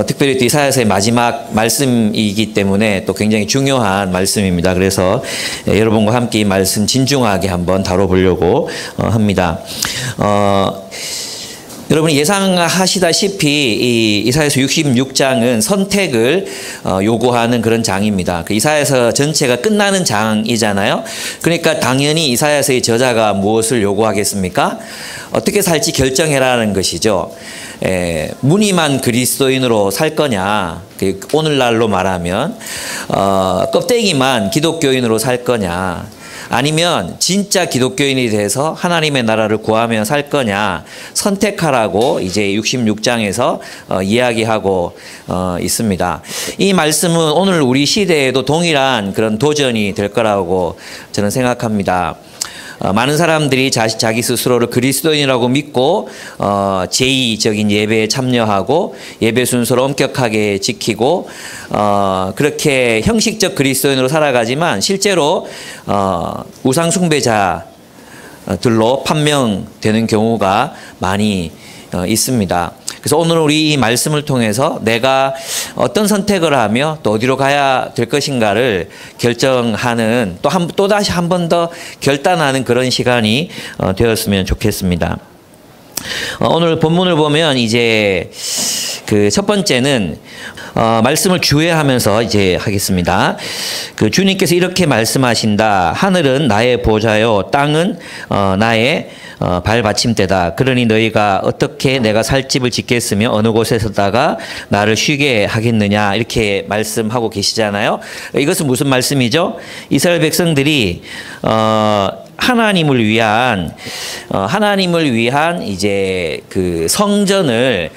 특별히 또 이사야서의 마지막 말씀이기 때문에 또 굉장히 중요한 말씀입니다. 그래서 여러분과 함께 이 말씀 진중하게 한번 다뤄보려고 합니다. 여러분이 예상하시다시피 이 이사야서 66장은 선택을 요구하는 그런 장입니다. 그 이사야서 전체가 끝나는 장이잖아요. 그러니까 당연히 이사야서의 저자가 무엇을 요구하겠습니까? 어떻게 살지 결정해라는 것이죠. 무늬만 그리스도인으로 살 거냐, 오늘날로 말하면 껍데기만 기독교인으로 살 거냐, 아니면 진짜 기독교인이 돼서 하나님의 나라를 구하며 살 거냐 선택하라고 이제 66장에서 이야기하고 있습니다. 이 말씀은 오늘 우리 시대에도 동일한 그런 도전이 될 거라고 저는 생각합니다. 많은 사람들이 자기 스스로를 그리스도인이라고 믿고 제의적인 예배에 참여하고 예배 순서를 엄격하게 지키고 그렇게 형식적 그리스도인으로 살아가지만 실제로 우상 숭배자들로 판명되는 경우가 많이 있습니다. 그래서 오늘 우리 이 말씀을 통해서 내가 어떤 선택을 하며 또 어디로 가야 될 것인가를 결정하는 또다시 한 번 더 결단하는 그런 시간이 되었으면 좋겠습니다. 오늘 본문을 보면 이제 그 첫 번째는 말씀을 주의하면서 이제 하겠습니다. 그 주님께서 이렇게 말씀하신다. 하늘은 나의 보좌요, 땅은 나의 발받침대다. 그러니 너희가 어떻게 내가 살 집을 짓겠으며 어느 곳에서다가 나를 쉬게 하겠느냐, 이렇게 말씀하고 계시잖아요. 이것은 무슨 말씀이죠? 이스라엘 백성들이 하나님을 위한 이제 그 성전을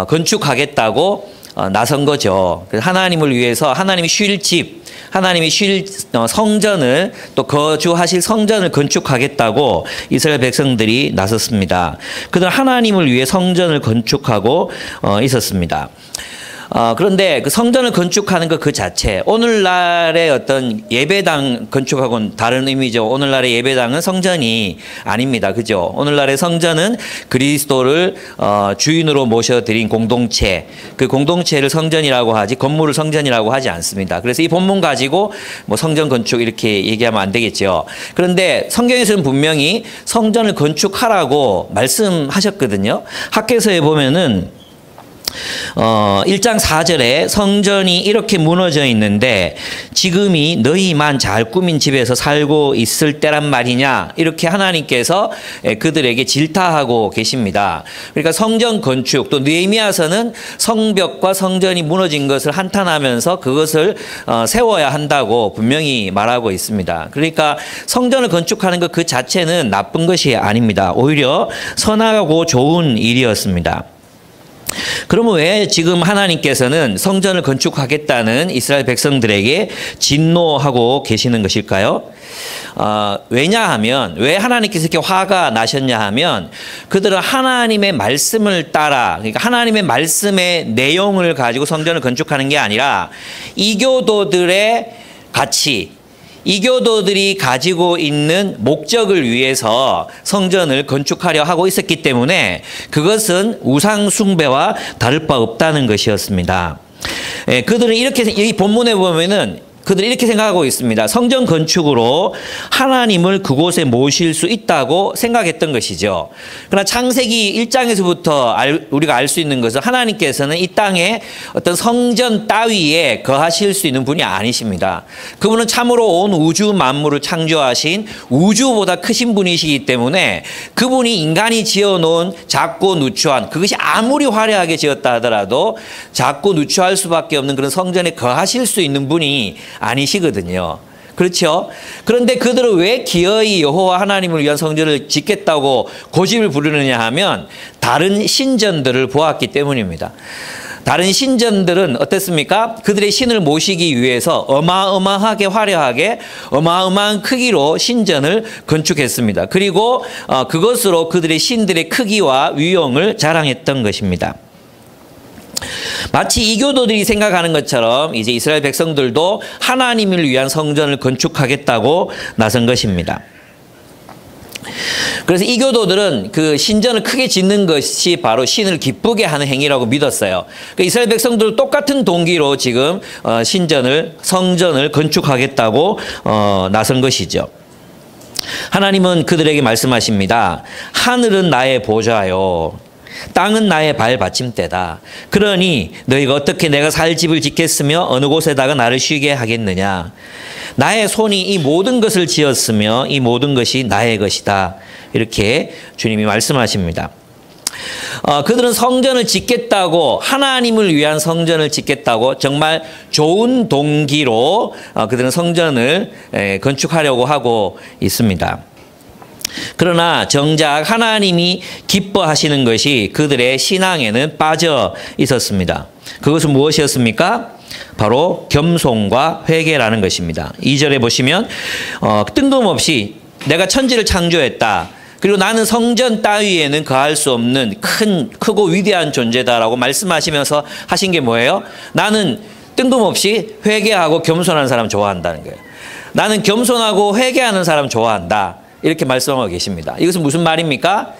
건축하겠다고 나선 거죠. 하나님을 위해서 하나님이 쉴 집, 하나님이 쉴 성전을 또 거주하실 성전을 건축하겠다고 이스라엘 백성들이 나섰습니다. 그들은 하나님을 위해 성전을 건축하고 있었습니다. 그런데 그 성전을 건축하는 것 그 자체, 오늘날의 어떤 예배당 건축하고는 다른 의미죠. 오늘날의 예배당은 성전이 아닙니다. 그죠? 오늘날의 성전은 그리스도를 주인으로 모셔드린 공동체, 그 공동체를 성전이라고 하지 건물을 성전이라고 하지 않습니다. 그래서 이 본문 가지고 뭐 성전 건축 이렇게 얘기하면 안 되겠죠. 그런데 성경에서는 분명히 성전을 건축하라고 말씀하셨거든요. 학개서에 보면은 1장 4절에 성전이 이렇게 무너져 있는데 지금이 너희만 잘 꾸민 집에서 살고 있을 때란 말이냐, 이렇게 하나님께서 그들에게 질타하고 계십니다. 그러니까 성전 건축, 또 느헤미야서는 성벽과 성전이 무너진 것을 한탄하면서 그것을 세워야 한다고 분명히 말하고 있습니다. 그러니까 성전을 건축하는 것 그 자체는 나쁜 것이 아닙니다. 오히려 선하고 좋은 일이었습니다. 그러면 왜 지금 하나님께서는 성전을 건축하겠다는 이스라엘 백성들에게 진노하고 계시는 것일까요? 왜냐하면, 왜 하나님께서 이렇게 화가 나셨냐 하면, 그들은 하나님의 말씀을 따라, 그러니까 하나님의 말씀의 내용을 가지고 성전을 건축하는 게 아니라 이교도들의 가치, 이교도들이 가지고 있는 목적을 위해서 성전을 건축하려 하고 있었기 때문에 그것은 우상 숭배와 다를 바 없다는 것이었습니다. 그들은 이렇게, 이 본문에 보면은 그들이 이렇게 생각하고 있습니다. 성전 건축으로 하나님을 그곳에 모실 수 있다고 생각했던 것이죠. 그러나 창세기 1장에서부터 우리가 알 수 있는 것은 하나님께서는 이 땅에 어떤 성전 따위에 거하실 수 있는 분이 아니십니다. 그분은 참으로 온 우주 만물을 창조하신 우주보다 크신 분이시기 때문에 그분이 인간이 지어놓은 작고 누추한, 그것이 아무리 화려하게 지었다 하더라도 작고 누추할 수밖에 없는 그런 성전에 거하실 수 있는 분이 아니시거든요. 그렇죠? 그런데 그들은 왜 기어이 여호와 하나님을 위한 성전을 짓겠다고 고집을 부르느냐 하면 다른 신전들을 보았기 때문입니다. 다른 신전들은 어땠습니까? 그들의 신을 모시기 위해서 어마어마하게 화려하게 어마어마한 크기로 신전을 건축했습니다. 그리고 그것으로 그들의 신들의 크기와 위용을 자랑했던 것입니다. 마치 이교도들이 생각하는 것처럼 이제 이스라엘 백성들도 하나님을 위한 성전을 건축하겠다고 나선 것입니다. 그래서 이교도들은 그 신전을 크게 짓는 것이 바로 신을 기쁘게 하는 행위라고 믿었어요. 그러니까 이스라엘 백성들도 똑같은 동기로 지금 성전을 건축하겠다고 나선 것이죠. 하나님은 그들에게 말씀하십니다. 하늘은 나의 보좌요, 땅은 나의 발 받침대다. 그러니 너희가 어떻게 내가 살 집을 짓겠으며 어느 곳에다가 나를 쉬게 하겠느냐. 나의 손이 이 모든 것을 지었으며 이 모든 것이 나의 것이다. 이렇게 주님이 말씀하십니다. 그들은 성전을 짓겠다고, 하나님을 위한 성전을 짓겠다고 정말 좋은 동기로 그들은 성전을 건축하려고 하고 있습니다. 그러나 정작 하나님이 기뻐하시는 것이 그들의 신앙에는 빠져 있었습니다. 그것은 무엇이었습니까? 바로 겸손과 회개라는 것입니다. 2절에 보시면 뜬금없이 내가 천지를 창조했다. 그리고 나는 성전 따위에는 거할 수 없는 크고 위대한 존재다라고 말씀하시면서 하신 게 뭐예요? 나는 뜬금없이 회개하고 겸손한 사람 좋아한다는 거예요. 나는 겸손하고 회개하는 사람 좋아한다. 이렇게 말씀하고 계십니다. 이것은 무슨 말입니까?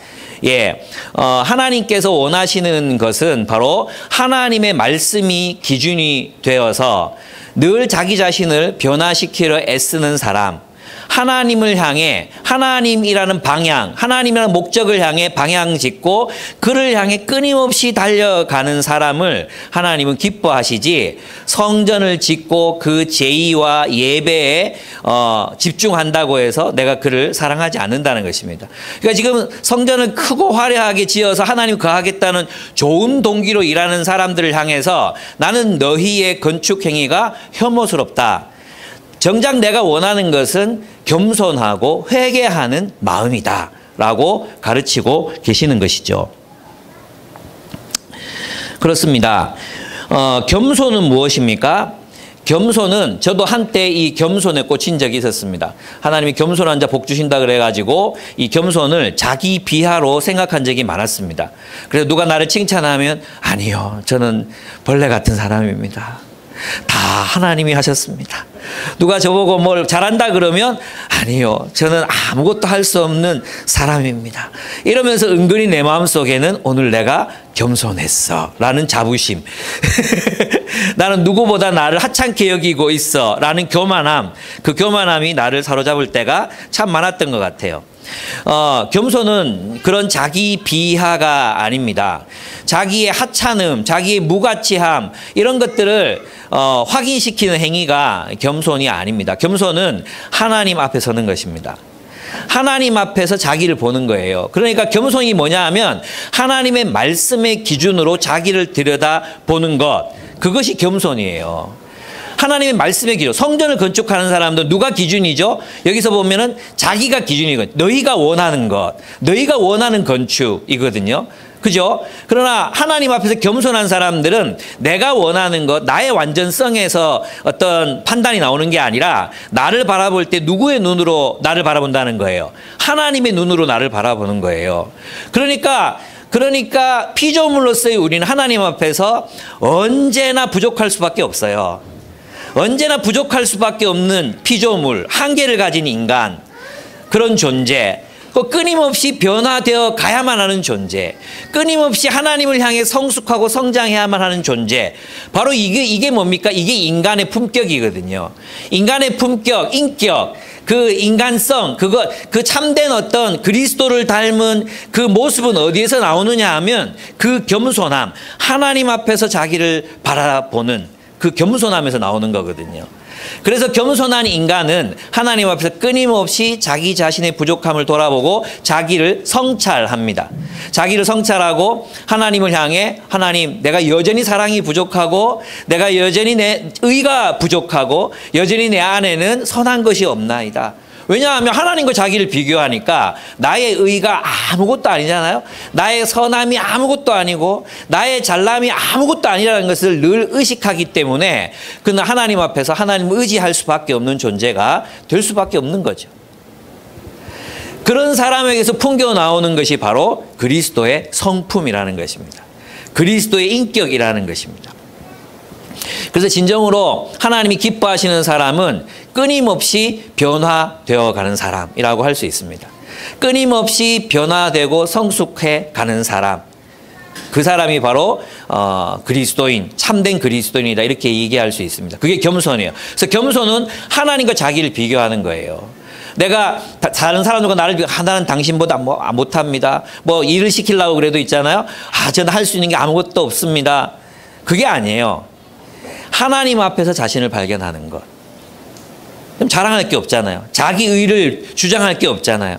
하나님께서 원하시는 것은 바로 하나님의 말씀이 기준이 되어서 늘 자기 자신을 변화시키려 애쓰는 사람, 하나님을 향해, 하나님이라는 방향, 하나님이라는 목적을 향해 방향 짓고 그를 향해 끊임없이 달려가는 사람을 하나님은 기뻐하시지, 성전을 짓고 그 제의와 예배에 집중한다고 해서 내가 그를 사랑하지 않는다는 것입니다. 그러니까 지금 성전을 크고 화려하게 지어서 하나님 거하겠다는 좋은 동기로 일하는 사람들을 향해서 나는 너희의 건축 행위가 혐오스럽다. 정작 내가 원하는 것은 겸손하고 회개하는 마음이다 라고 가르치고 계시는 것이죠. 그렇습니다. 겸손은 무엇입니까? 겸손은, 저도 한때 이 겸손에 꽂힌 적이 있었습니다. 하나님이 겸손한 자 복 주신다 그래가지고 이 겸손을 자기 비하로 생각한 적이 많았습니다. 그래서 누가 나를 칭찬하면 아니요, 저는 벌레 같은 사람입니다. 다 하나님이 하셨습니다. 누가 저보고 뭘 잘한다 그러면 아니요, 저는 아무것도 할 수 없는 사람입니다. 이러면서 은근히 내 마음속에는 오늘 내가 겸손했어 라는 자부심, 나는 누구보다 나를 하찮게 여기고 있어 라는 교만함, 그 교만함이 나를 사로잡을 때가 참 많았던 것 같아요. 겸손은 그런 자기 비하가 아닙니다. 자기의 하찮음, 자기의 무가치함, 이런 것들을 확인시키는 행위가 겸손이 아닙니다. 겸손은 하나님 앞에 서는 것입니다. 하나님 앞에서 자기를 보는 거예요. 그러니까 겸손이 뭐냐 하면 하나님의 말씀의 기준으로 자기를 들여다보는 것, 그것이 겸손이에요. 하나님의 말씀의 기준, 성전을 건축하는 사람도 누가 기준이죠? 여기서 보면은 자기가 기준이거든요. 너희가 원하는 것, 너희가 원하는 건축이거든요. 그죠? 그러나 하나님 앞에서 겸손한 사람들은 내가 원하는 것, 나의 완전성에서 어떤 판단이 나오는 게 아니라 나를 바라볼 때 누구의 눈으로 나를 바라본다는 거예요? 하나님의 눈으로 나를 바라보는 거예요. 그러니까 피조물로서의 우리는 하나님 앞에서 언제나 부족할 수밖에 없어요. 언제나 부족할 수밖에 없는 피조물, 한계를 가진 인간, 그런 존재, 끊임없이 변화되어 가야만 하는 존재, 끊임없이 하나님을 향해 성숙하고 성장해야만 하는 존재, 바로 이게 뭡니까? 이게 인간의 품격이거든요. 인간의 품격, 인격, 그 인간성, 그 참된 어떤 그리스도를 닮은 그 모습은 어디에서 나오느냐 하면 그 겸손함, 하나님 앞에서 자기를 바라보는 그 겸손함에서 나오는 거거든요. 그래서 겸손한 인간은 하나님 앞에서 끊임없이 자기 자신의 부족함을 돌아보고 자기를 성찰합니다. 자기를 성찰하고 하나님을 향해, 하나님, 내가 여전히 사랑이 부족하고 내가 여전히 내 의가 부족하고 여전히 내 안에는 선한 것이 없나이다. 왜냐하면 하나님과 자기를 비교하니까 나의 의가 아무것도 아니잖아요. 나의 선함이 아무것도 아니고 나의 잘남이 아무것도 아니라는 것을 늘 의식하기 때문에 그는 하나님 앞에서 하나님을 의지할 수밖에 없는 존재가 될 수밖에 없는 거죠. 그런 사람에게서 풍겨 나오는 것이 바로 그리스도의 성품이라는 것입니다. 그리스도의 인격이라는 것입니다. 그래서 진정으로 하나님이 기뻐하시는 사람은 끊임없이 변화되어 가는 사람이라고 할 수 있습니다. 끊임없이 변화되고 성숙해 가는 사람. 그 사람이 바로 그리스도인, 참된 그리스도인이다 이렇게 얘기할 수 있습니다. 그게 겸손이에요. 그래서 겸손은 하나님과 자기를 비교하는 거예요. 내가 다른 사람들과 나를 비교, 하나는 당신보다 못합니다. 뭐 일을 시키려고 그래도 있잖아요. 저는 할 수 있는 게 아무것도 없습니다. 그게 아니에요. 하나님 앞에서 자신을 발견하는 것. 그럼 자랑할 게 없잖아요. 자기 의를 주장할 게 없잖아요.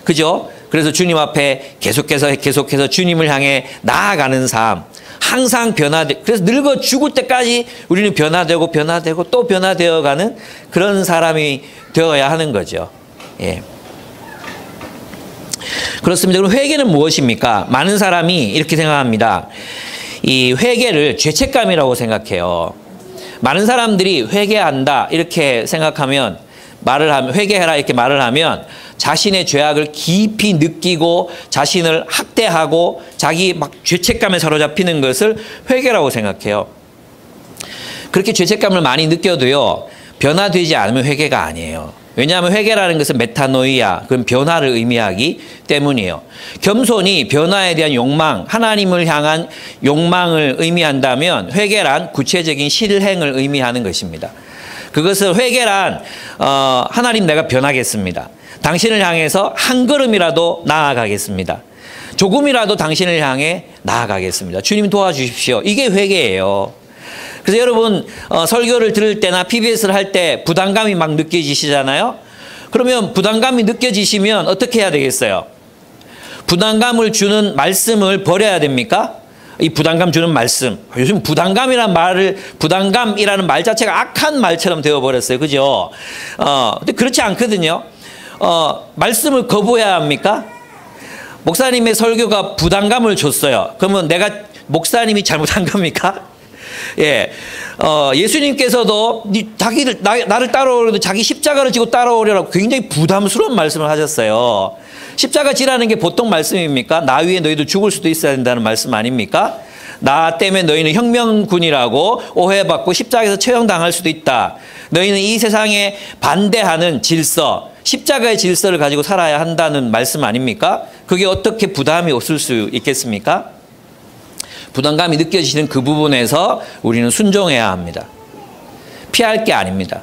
그죠? 그래서 주님 앞에 계속해서 주님을 향해 나아가는 삶. 항상 그래서 늙어 죽을 때까지 우리는 변화되고 또 변화되어가는 그런 사람이 되어야 하는 거죠. 예. 그렇습니다. 그럼 회개는 무엇입니까? 많은 사람이 이렇게 생각합니다. 이 회개를 죄책감이라고 생각해요. 많은 사람들이 회개한다 이렇게 생각하면 회개해라 이렇게 말을 하면 자신의 죄악을 깊이 느끼고 자신을 학대하고 자기 막 죄책감에 사로잡히는 것을 회개라고 생각해요. 그렇게 죄책감을 많이 느껴도요, 변화되지 않으면 회개가 아니에요. 왜냐하면 회개라는 것은 메타노이아, 그런 변화를 의미하기 때문이에요. 겸손이 변화에 대한 욕망, 하나님을 향한 욕망을 의미한다면 회개란 구체적인 실행을 의미하는 것입니다. 그것은 회개란 하나님 내가 변하겠습니다. 당신을 향해서 한 걸음이라도 나아가겠습니다. 조금이라도 당신을 향해 나아가겠습니다. 주님 도와주십시오. 이게 회개예요. 그래서 여러분 설교를 들을 때나 PBS를 할 때 부담감이 막 느껴지시잖아요. 그러면 부담감이 느껴지시면 어떻게 해야 되겠어요? 부담감을 주는 말씀을 버려야 됩니까? 이 부담감 주는 말씀. 요즘 부담감이라는 말 자체가 악한 말처럼 되어버렸어요. 그죠? 근데 그렇지 않거든요. 말씀을 거부해야 합니까? 목사님의 설교가 부담감을 줬어요. 그러면 목사님이 잘못한 겁니까? 예. 예수님께서도 나를 따라오려도 자기 십자가를 지고 따라오려고 굉장히 부담스러운 말씀을 하셨어요. 십자가 지라는 게 보통 말씀입니까? 나 위에 너희도 죽을 수도 있어야 된다는 말씀 아닙니까? 나 때문에 너희는 혁명군이라고 오해받고 십자가에서 처형당할 수도 있다. 너희는 이 세상에 반대하는 질서, 십자가의 질서를 가지고 살아야 한다는 말씀 아닙니까? 그게 어떻게 부담이 없을 수 있겠습니까? 부담감이 느껴지시는 그 부분에서 우리는 순종해야 합니다. 피할 게 아닙니다.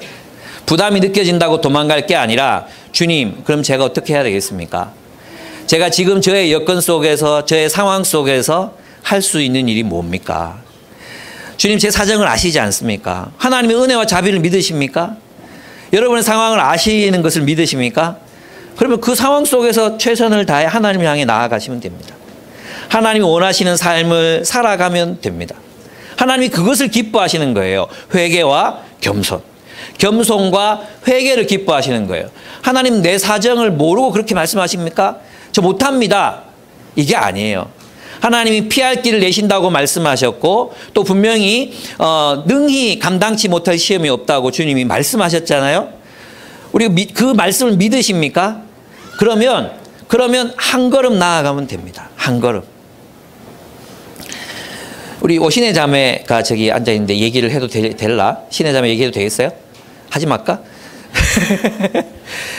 부담이 느껴진다고 도망갈 게 아니라 주님, 그럼 제가 어떻게 해야 되겠습니까? 제가 지금 저의 여건 속에서 저의 상황 속에서 할 수 있는 일이 뭡니까? 주님 제 사정을 아시지 않습니까? 하나님의 은혜와 자비를 믿으십니까? 여러분의 상황을 아시는 것을 믿으십니까? 그러면 그 상황 속에서 최선을 다해 하나님을 향해 나아가시면 됩니다. 하나님이 원하시는 삶을 살아가면 됩니다. 하나님이 그것을 기뻐하시는 거예요. 회개와 겸손. 겸손과 회개를 기뻐하시는 거예요. 하나님 내 사정을 모르고 그렇게 말씀하십니까? 저 못합니다. 이게 아니에요. 하나님이 피할 길을 내신다고 말씀하셨고 또 분명히 능히 감당치 못할 시험이 없다고 주님이 말씀하셨잖아요. 우리 그 말씀을 믿으십니까? 그러면 한 걸음 나아가면 됩니다. 한 걸음. 우리 오신의 자매가 저기 앉아있는데 얘기를 해도 될라? 신의 자매 얘기해도 되겠어요? 하지 말까?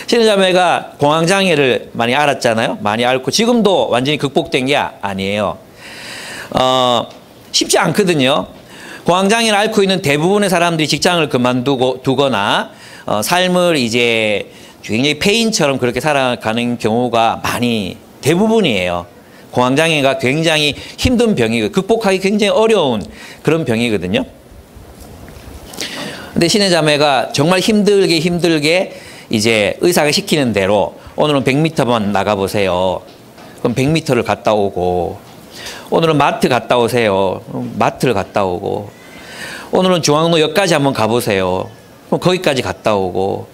신의 자매가 공황장애를 많이 앓았잖아요. 많이 앓고 지금도 완전히 극복된 게 아니에요. 쉽지 않거든요. 공황장애를 앓고 있는 대부분의 사람들이 직장을 두거나 삶을 이제 굉장히 폐인처럼 그렇게 살아가는 경우가 대부분이에요. 공황장애가 굉장히 힘든 병이고 극복하기 굉장히 어려운 그런 병이거든요. 근데 신의 자매가 정말 힘들게 이제 의사가 시키는 대로 오늘은 100m만 나가보세요. 그럼 100m를 갔다 오고, 오늘은 마트 갔다 오세요. 마트를 갔다 오고, 오늘은 중앙로역까지 한번 가보세요. 그럼 거기까지 갔다 오고,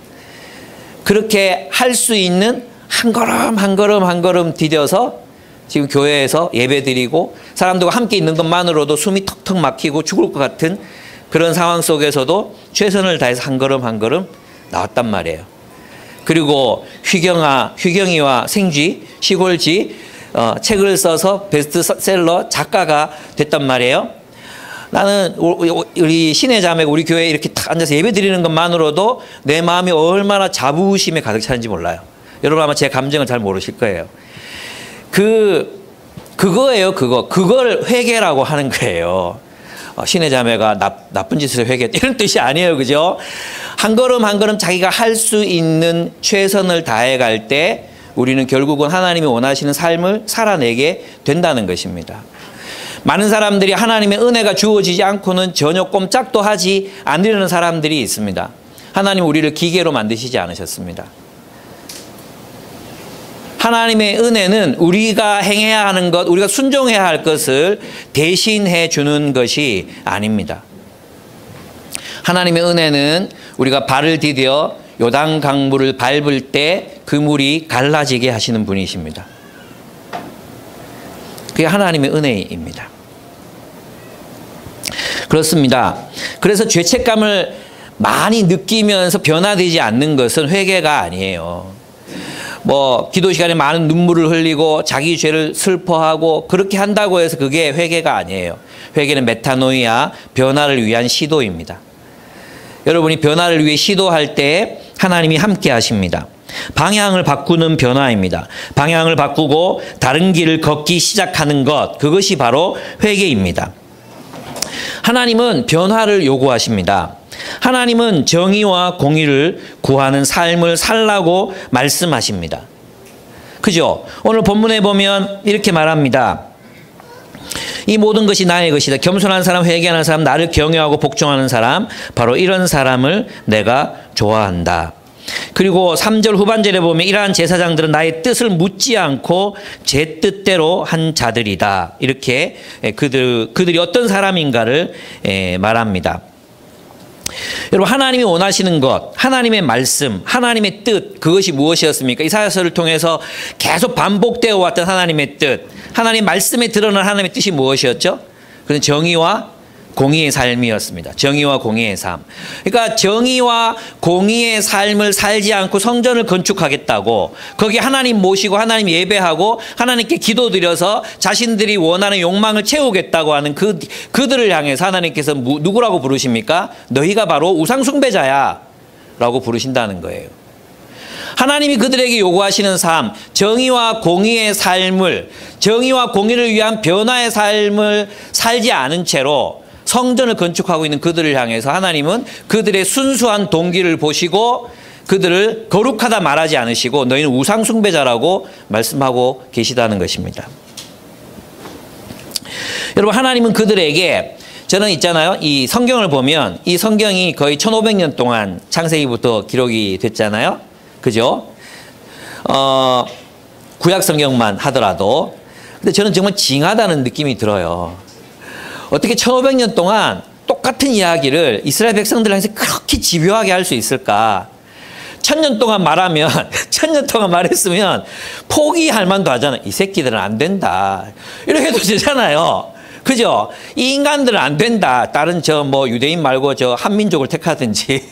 그렇게 할 수 있는 한 걸음 디뎌서 지금 교회에서 예배드리고 사람들과 함께 있는 것만으로도 숨이 턱턱 막히고 죽을 것 같은 그런 상황 속에서도 최선을 다해서 한 걸음 나왔단 말이에요. 그리고 휘경이와 생쥐, 시골쥐 책을 써서 베스트셀러 작가가 됐단 말이에요. 나는 우리 신의 자매가 우리 교회에 이렇게 딱 앉아서 예배 드리는 것만으로도 내 마음이 얼마나 자부심에 가득 차는지 몰라요. 여러분 아마 제 감정을 잘 모르실 거예요. 그거예요, 그거. 그걸 회개라고 하는 거예요. 신의 자매가 나쁜 짓을 회개, 이런 뜻이 아니에요. 그죠? 한 걸음 한 걸음 자기가 할 수 있는 최선을 다해 갈 때 우리는 결국은 하나님이 원하시는 삶을 살아내게 된다는 것입니다. 많은 사람들이 하나님의 은혜가 주어지지 않고는 전혀 꼼짝도 하지 않으려는 사람들이 있습니다. 하나님 우리를 기계로 만드시지 않으셨습니다. 하나님의 은혜는 우리가 행해야 하는 것, 우리가 순종해야 할 것을 대신해 주는 것이 아닙니다. 하나님의 은혜는 우리가 발을 디뎌 요단 강물을 밟을 때 그 물이 갈라지게 하시는 분이십니다. 그게 하나님의 은혜입니다. 그렇습니다. 그래서 죄책감을 많이 느끼면서 변화되지 않는 것은 회개가 아니에요. 기도 시간에 많은 눈물을 흘리고 자기 죄를 슬퍼하고 그렇게 한다고 해서 그게 회개가 아니에요. 회개는 메타노이아, 변화를 위한 시도입니다. 여러분이 변화를 위해 시도할 때 하나님이 함께 하십니다. 방향을 바꾸는 변화입니다. 방향을 바꾸고 다른 길을 걷기 시작하는 것, 그것이 바로 회개입니다. 하나님은 변화를 요구하십니다. 하나님은 정의와 공의를 구하는 삶을 살라고 말씀하십니다. 그죠? 오늘 본문에 보면 이렇게 말합니다. 이 모든 것이 나의 것이다. 겸손한 사람, 회개하는 사람, 나를 경외하고 복종하는 사람, 바로 이런 사람을 내가 좋아한다. 그리고 3절 후반절에 보면 이러한 제사장들은 나의 뜻을 묻지 않고 제 뜻대로 한 자들이다. 이렇게 그들이 어떤 사람인가를 말합니다. 여러분 하나님이 원하시는 것, 하나님의 말씀, 하나님의 뜻, 그것이 무엇이었습니까? 이사야서를 통해서 계속 반복되어 왔던 하나님의 뜻, 하나님 말씀에 드러난 하나님의 뜻이 무엇이었죠? 그건 정의와 공의의 삶이었습니다. 정의와 공의의 삶. 그러니까 정의와 공의의 삶을 살지 않고 성전을 건축하겠다고, 거기 하나님 모시고 하나님 예배하고 하나님께 기도드려서 자신들이 원하는 욕망을 채우겠다고 하는 그들을 향해서 하나님께서 누구라고 부르십니까? 너희가 바로 우상숭배자야 라고 부르신다는 거예요. 하나님이 그들에게 요구하시는 삶, 정의와 공의의 삶을, 정의와 공의를 위한 변화의 삶을 살지 않은 채로 성전을 건축하고 있는 그들을 향해서 하나님은 그들의 순수한 동기를 보시고 그들을 거룩하다 말하지 않으시고 너희는 우상숭배자라고 말씀하고 계시다는 것입니다. 여러분 하나님은 그들에게, 저는 있잖아요, 이 성경을 보면 이 성경이 거의 1500년 동안 창세기부터 기록이 됐잖아요. 그죠? 구약 성경만 하더라도. 근데 저는 정말 징하다는 느낌이 들어요. 어떻게 1500년 동안 똑같은 이야기를 이스라엘 백성들한테 그렇게 집요하게 할 수 있을까? 1000년 동안 말하면, 1000년 동안 말했으면 포기할 만도 하잖아요. 이 새끼들은 안 된다. 이렇게 해도 되잖아요. 그죠? 이 인간들은 안 된다. 다른 유대인 말고 한민족을 택하든지,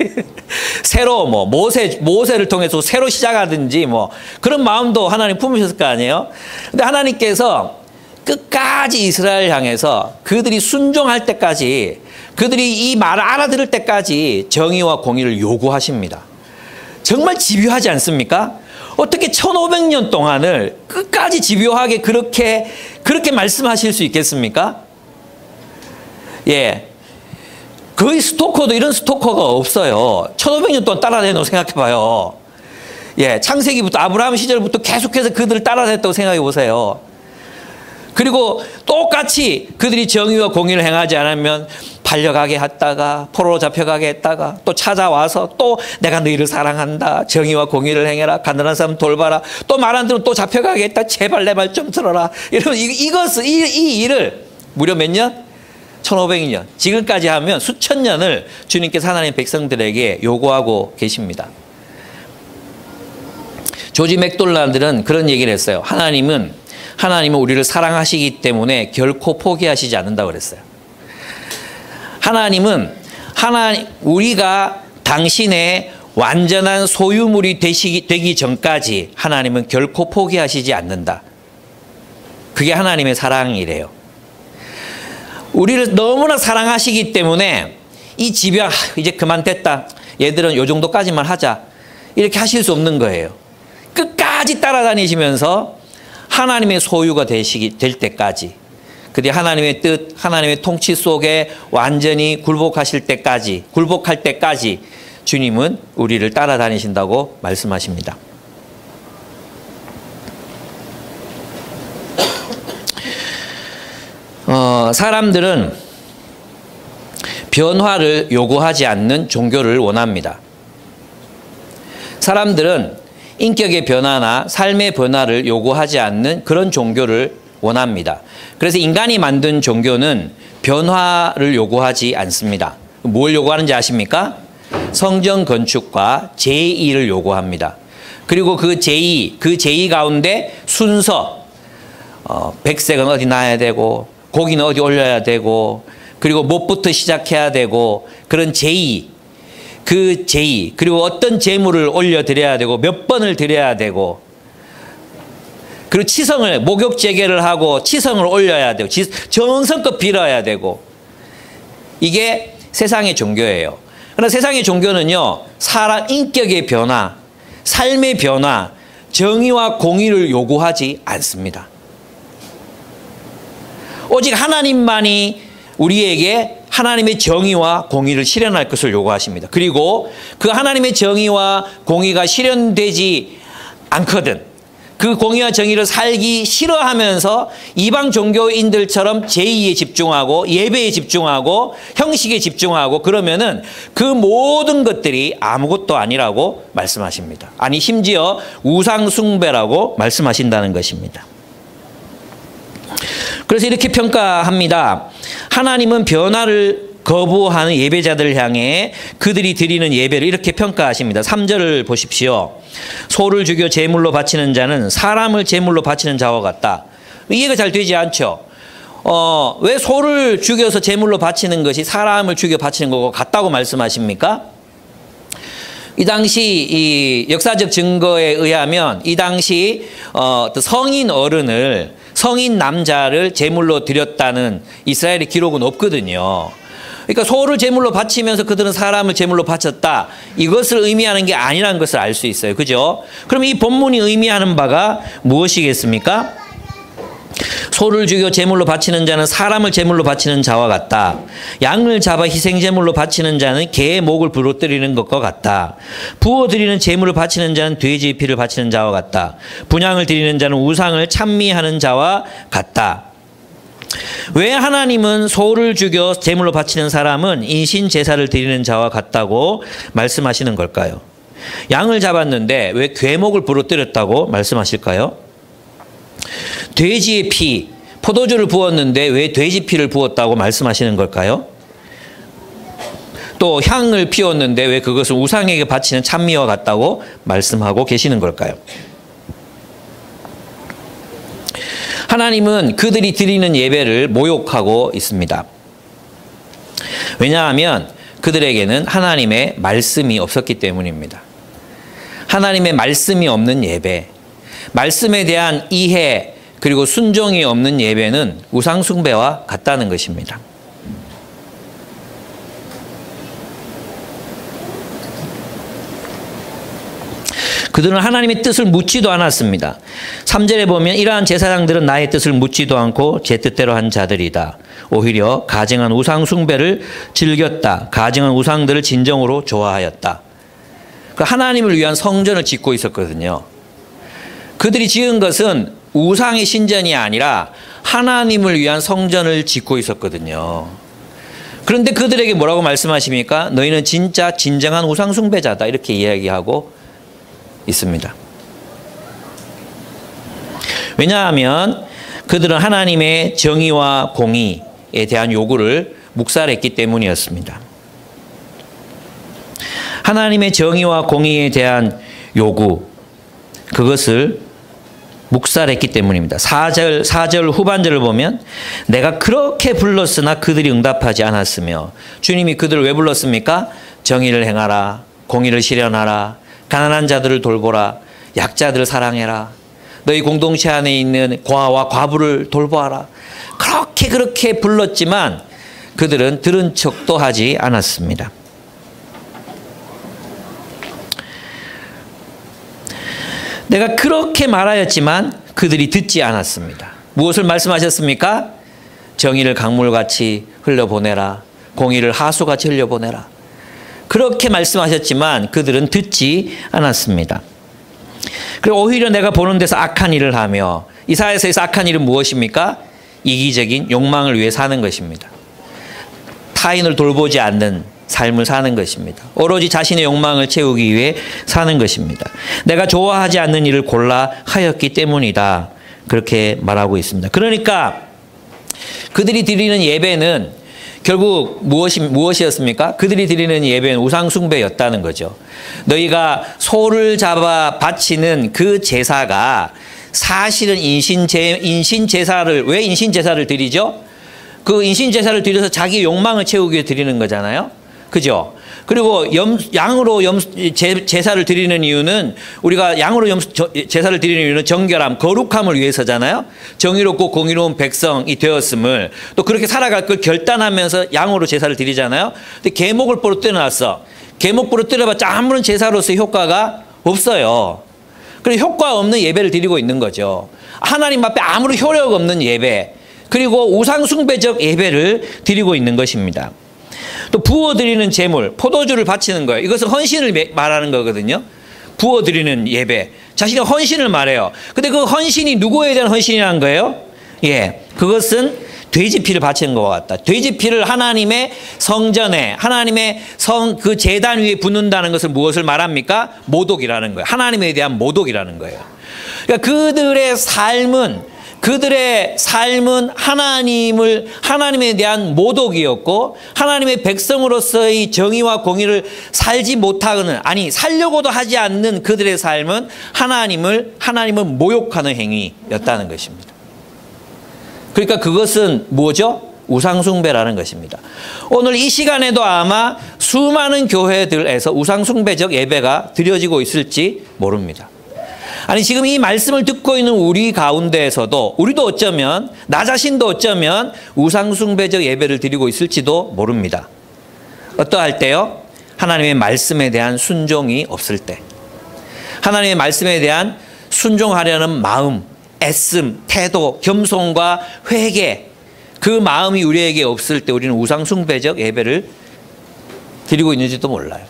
새로 모세를 통해서 새로 시작하든지 그런 마음도 하나님 품으셨을 거 아니에요? 근데 하나님께서 끝까지 이스라엘 향해서 그들이 순종할 때까지, 그들이 이 말을 알아들을 때까지 정의와 공의를 요구하십니다. 정말 집요하지 않습니까? 어떻게 1500년 동안을 끝까지 집요하게 그렇게 말씀하실 수 있겠습니까? 예. 거의 스토커도 이런 스토커가 없어요. 1500년 동안 따라다녔다고 생각해봐요. 예. 창세기부터, 아브라함 시절부터 계속해서 그들을 따라다녔다고 생각해 보세요. 그리고 똑같이 그들이 정의와 공의를 행하지 않으면 팔려가게 했다가, 포로로 잡혀가게 했다가, 또 찾아와서 또 내가 너희를 사랑한다, 정의와 공의를 행해라, 가난한 사람 돌봐라, 또 말 안 들으면 또 잡혀가게 했다, 제발 내 말 좀 들어라. 이러면 이 일을 무려 몇 년? 1500년. 지금까지 하면 수천 년을 주님께서 하나님 백성들에게 요구하고 계십니다. 조지 맥돌란드는 그런 얘기를 했어요. 하나님은 우리를 사랑하시기 때문에 결코 포기하시지 않는다고 그랬어요. 하나님은 우리가 당신의 완전한 소유물이 되기 전까지 하나님은 결코 포기하시지 않는다. 그게 하나님의 사랑이래요. 우리를 너무나 사랑하시기 때문에 이 집요한, 이제 그만 됐다, 얘들은 요 정도까지만 하자, 이렇게 하실 수 없는 거예요. 끝까지 따라다니시면서 하나님의 소유가 될 때까지, 그뒤 하나님의 뜻, 하나님의 통치 속에 완전히 굴복할 때까지 주님은 우리를 따라다니신다고 말씀하십니다. 사람들은 변화를 요구하지 않는 종교를 원합니다. 사람들은 인격의 변화나 삶의 변화를 요구하지 않는 그런 종교를 원합니다. 그래서 인간이 만든 종교는 변화를 요구하지 않습니다. 뭘 요구하는지 아십니까? 성전 건축과 제의를 요구합니다. 그리고 그 제의 가운데 순서, 백색은 어디 놔야 되고, 고기는 어디 올려야 되고, 그리고 무엇부터 시작해야 되고, 그런 그 제의, 그리고 어떤 제물을 올려드려야 되고, 몇 번을 드려야 되고, 그리고 치성을, 목욕 재개를 하고 치성을 올려야 되고, 정성껏 빌어야 되고, 이게 세상의 종교예요. 그러나 세상의 종교는요, 사람 인격의 변화, 삶의 변화, 정의와 공의를 요구하지 않습니다. 오직 하나님만이 우리에게 하나님의 정의와 공의를 실현할 것을 요구하십니다. 그리고 그 하나님의 정의와 공의가 실현되지 않거든, 그 공의와 정의를 살기 싫어하면서 이방 종교인들처럼 제의에 집중하고 예배에 집중하고 형식에 집중하고 그러면은 그 모든 것들이 아무것도 아니라고 말씀하십니다. 아니, 심지어 우상 숭배라고 말씀하신다는 것입니다. 그래서 이렇게 평가합니다. 하나님은 변화를 거부하는 예배자들을 향해 그들이 드리는 예배를 이렇게 평가하십니다. 3절을 보십시오. 소를 죽여 제물로 바치는 자는 사람을 제물로 바치는 자와 같다. 이해가 잘 되지 않죠? 왜 소를 죽여서 제물로 바치는 것이 사람을 죽여 바치는 것과 같다고 말씀하십니까? 이 당시 이 역사적 증거에 의하면 이 당시 성인 남자를 제물로 드렸다는 이스라엘의 기록은 없거든요. 그러니까 소를 제물로 바치면서 그들은 사람을 제물로 바쳤다, 이것을 의미하는 게 아니라는 것을 알 수 있어요. 그죠? 그럼 이 본문이 의미하는 바가 무엇이겠습니까? 소를 죽여 제물로 바치는 자는 사람을 제물로 바치는 자와 같다. 양을 잡아 희생제물로 바치는 자는 개의 목을 부러뜨리는 것과 같다. 부어드리는 제물을 바치는 자는 돼지의 피를 바치는 자와 같다. 분향을 드리는 자는 우상을 찬미하는 자와 같다. 왜 하나님은 소를 죽여 제물로 바치는 사람은 인신 제사를 드리는 자와 같다고 말씀하시는 걸까요? 양을 잡았는데 왜 괴목을 부러뜨렸다고 말씀하실까요? 돼지의 피, 포도주를 부었는데 왜 돼지 피를 부었다고 말씀하시는 걸까요? 또 향을 피웠는데 왜 그것을 우상에게 바치는 찬미와 같다고 말씀하고 계시는 걸까요? 하나님은 그들이 드리는 예배를 모욕하고 있습니다. 왜냐하면 그들에게는 하나님의 말씀이 없었기 때문입니다. 하나님의 말씀이 없는 예배, 말씀에 대한 이해 그리고 순종이 없는 예배는 우상 숭배와 같다는 것입니다. 그들은 하나님의 뜻을 묻지도 않았습니다. 3절에 보면 이러한 제사장들은 나의 뜻을 묻지도 않고 제 뜻대로 한 자들이다. 오히려 가증한 우상 숭배를 즐겼다. 가증한 우상들을 진정으로 좋아하였다. 하나님을 위한 성전을 짓고 있었거든요. 그들이 지은 것은 우상의 신전이 아니라 하나님을 위한 성전을 짓고 있었거든요. 그런데 그들에게 뭐라고 말씀하십니까? 너희는 진짜 진정한 우상 숭배자다, 이렇게 이야기하고 있습니다. 왜냐하면 그들은 하나님의 정의와 공의에 대한 요구를 묵살했기 때문이었습니다. 하나님의 정의와 공의에 대한 요구, 그것을 묵살했기 때문입니다. 4절 후반절을 보면 내가 그렇게 불렀으나 그들이 응답하지 않았으며, 주님이 그들을 왜 불렀습니까? 정의를 행하라, 공의를 실현하라, 가난한 자들을 돌보라, 약자들을 사랑해라, 너희 공동체 안에 있는 고아와 과부를 돌보아라. 그렇게 불렀지만 그들은 들은 척도 하지 않았습니다. 내가 그렇게 말하였지만 그들이 듣지 않았습니다. 무엇을 말씀하셨습니까? 정의를 강물같이 흘려보내라. 공의를 하수같이 흘려보내라. 그렇게 말씀하셨지만 그들은 듣지 않았습니다. 그리고 오히려 내가 보는 데서 악한 일을 하며, 이사야서에서 악한 일은 무엇입니까? 이기적인 욕망을 위해 사는 것입니다. 타인을 돌보지 않는 삶을 사는 것입니다. 오로지 자신의 욕망을 채우기 위해 사는 것입니다. 내가 좋아하지 않는 일을 골라 하였기 때문이다. 그렇게 말하고 있습니다. 그러니까 그들이 드리는 예배는 결국 무엇이었습니까? 그들이 드리는 예배는 우상숭배였다는 거죠. 너희가 소를 잡아 바치는 그 제사가 사실은 인신제사를, 왜 인신제사를 드리죠? 그 인신제사를 드려서 자기 욕망을 채우기 위해 드리는 거잖아요. 그죠? 그리고 양으로 제사를 드리는 이유는, 우리가 양으로 제사를 드리는 이유는 정결함, 거룩함을 위해서잖아요. 정의롭고 공의로운 백성이 되었음을, 또 그렇게 살아갈 걸 결단하면서 양으로 제사를 드리잖아요. 근데 계목을 부러뜨려놨어. 계목 부러뜨려봤자 아무런 제사로서의 효과가 없어요. 그리고 효과 없는 예배를 드리고 있는 거죠. 하나님 앞에 아무런 효력 없는 예배, 그리고 우상숭배적 예배를 드리고 있는 것입니다. 또 부어드리는 제물, 포도주를 바치는 거예요. 이것은 헌신을 말하는 거거든요. 부어드리는 예배, 자신의 헌신을 말해요. 근데 그 헌신이 누구에 대한 헌신이라는 거예요? 예, 그것은 돼지 피를 바치는 것과 같다. 돼지 피를 하나님의 성전에, 하나님의 그 제단 위에 붓는다는 것을 무엇을 말합니까? 모독이라는 거예요. 하나님에 대한 모독이라는 거예요. 그러니까 그들의 삶은 하나님에 대한 모독이었고, 하나님의 백성으로서의 정의와 공의를 살지 못하는, 아니 살려고도 하지 않는 그들의 삶은 하나님을 모욕하는 행위였다는 것입니다. 그러니까 그것은 뭐죠? 우상숭배라는 것입니다. 오늘 이 시간에도 아마 수많은 교회들에서 우상숭배적 예배가 드려지고 있을지 모릅니다. 아니, 지금 이 말씀을 듣고 있는 우리 가운데에서도, 우리도 어쩌면, 나 자신도 어쩌면 우상숭배적 예배를 드리고 있을지도 모릅니다. 어떠할 때요? 하나님의 말씀에 대한 순종이 없을 때, 하나님의 말씀에 대한 순종하려는 마음, 애씀, 태도, 겸손과 회개, 그 마음이 우리에게 없을 때 우리는 우상숭배적 예배를 드리고 있는지도 몰라요.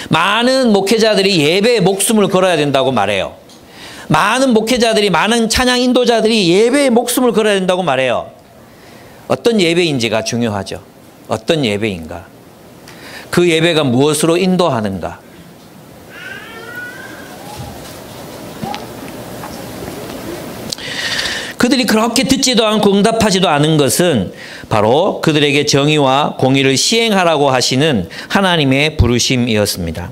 많은 목회자들이 예배에 목숨을 걸어야 된다고 말해요. 많은 목회자들이, 많은 찬양 인도자들이 예배에 목숨을 걸어야 된다고 말해요. 어떤 예배인지가 중요하죠. 어떤 예배인가? 그 예배가 무엇으로 인도하는가? 그들이 그렇게 듣지도 않고 응답하지도 않은 것은 바로 그들에게 정의와 공의를 시행하라고 하시는 하나님의 부르심이었습니다.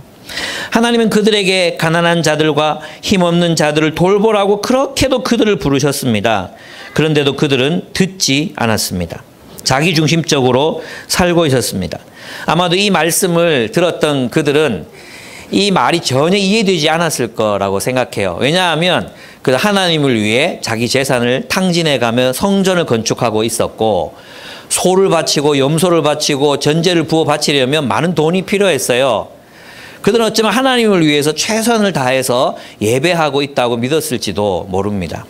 하나님은 그들에게 가난한 자들과 힘없는 자들을 돌보라고 그렇게도 그들을 부르셨습니다. 그런데도 그들은 듣지 않았습니다. 자기중심적으로 살고 있었습니다. 아마도 이 말씀을 들었던 그들은 이 말이 전혀 이해되지 않았을 거라고 생각해요. 왜냐하면 그 하나님을 위해 자기 재산을 탕진해가며 성전을 건축하고 있었고, 소를 바치고 염소를 바치고 전제를 부어 바치려면 많은 돈이 필요했어요. 그들은 어쩌면 하나님을 위해서 최선을 다해서 예배하고 있다고 믿었을지도 모릅니다.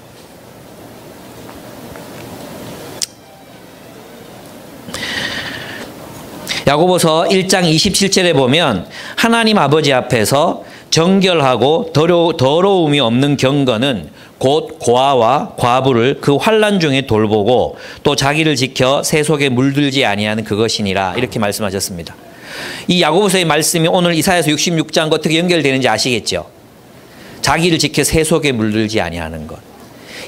야고보서 1장 27절에 보면 하나님 아버지 앞에서 정결하고 더러움이 없는 경건은 곧 고아와 과부를 그 환난 중에 돌보고 또 자기를 지켜 새 속에 물들지 아니하는 그것이니라, 이렇게 말씀하셨습니다. 이 야고보서의 말씀이 오늘 이사야서 66장과 어떻게 연결되는지 아시겠죠? 자기를 지켜 새 속에 물들지 아니하는 것,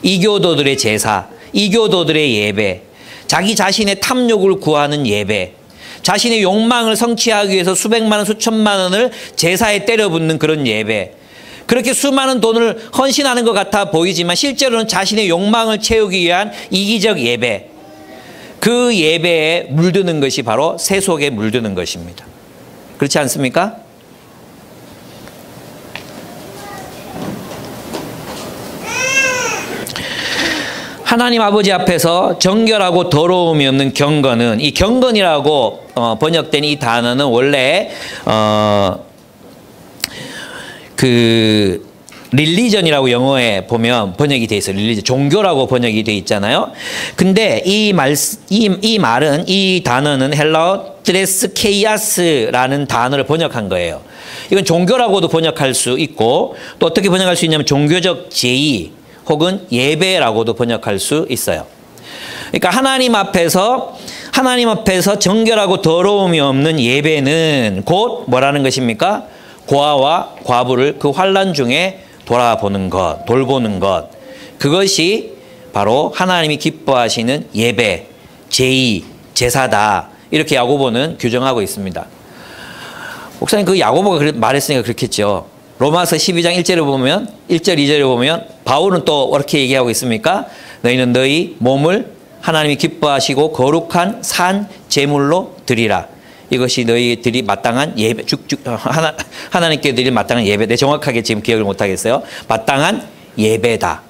이교도들의 제사, 이교도들의 예배, 자기 자신의 탐욕을 구하는 예배, 자신의 욕망을 성취하기 위해서 수백만 원, 수천만 원을 제사에 때려붓는 그런 예배, 그렇게 수많은 돈을 헌신하는 것 같아 보이지만 실제로는 자신의 욕망을 채우기 위한 이기적 예배, 그 예배에 물드는 것이 바로 새 속에 물드는 것입니다. 그렇지 않습니까? 하나님 아버지 앞에서 정결하고 더러움이 없는 경건은, 이 경건이라고 번역된 이 단어는 원래 그 릴리전이라고 영어에 보면 번역이 돼 있어요. 릴리전, 종교라고 번역이 돼 있잖아요. 근데 이 말은, 이 단어는 헬라어 트레스케이아스라는 단어를 번역한 거예요. 이건 종교라고도 번역할 수 있고 또 어떻게 번역할 수 있냐면 종교적 제의 혹은 예배라고도 번역할 수 있어요. 그러니까 하나님 앞에서 정결하고 더러움이 없는 예배는 곧 뭐라는 것입니까? 고아와 과부를 그 환난 중에 돌보는 것. 그것이 바로 하나님이 기뻐하시는 예배, 제의, 제사다. 이렇게 야고보는 규정하고 있습니다. 목사님, 그 야고보가 말했으니까 그렇겠죠. 로마서 12장 1절을 보면, 1절, 2절을 보면 바울은 또 어떻게 얘기하고 있습니까? 너희는 너희 몸을 하나님이 기뻐하시고 거룩한 산 제물로 드리라. 이것이 너희들이 마땅한 예배, 하나님께 드릴 마땅한 예배. 내 정확하게 지금 기억을 못하겠어요. 마땅한 예배다.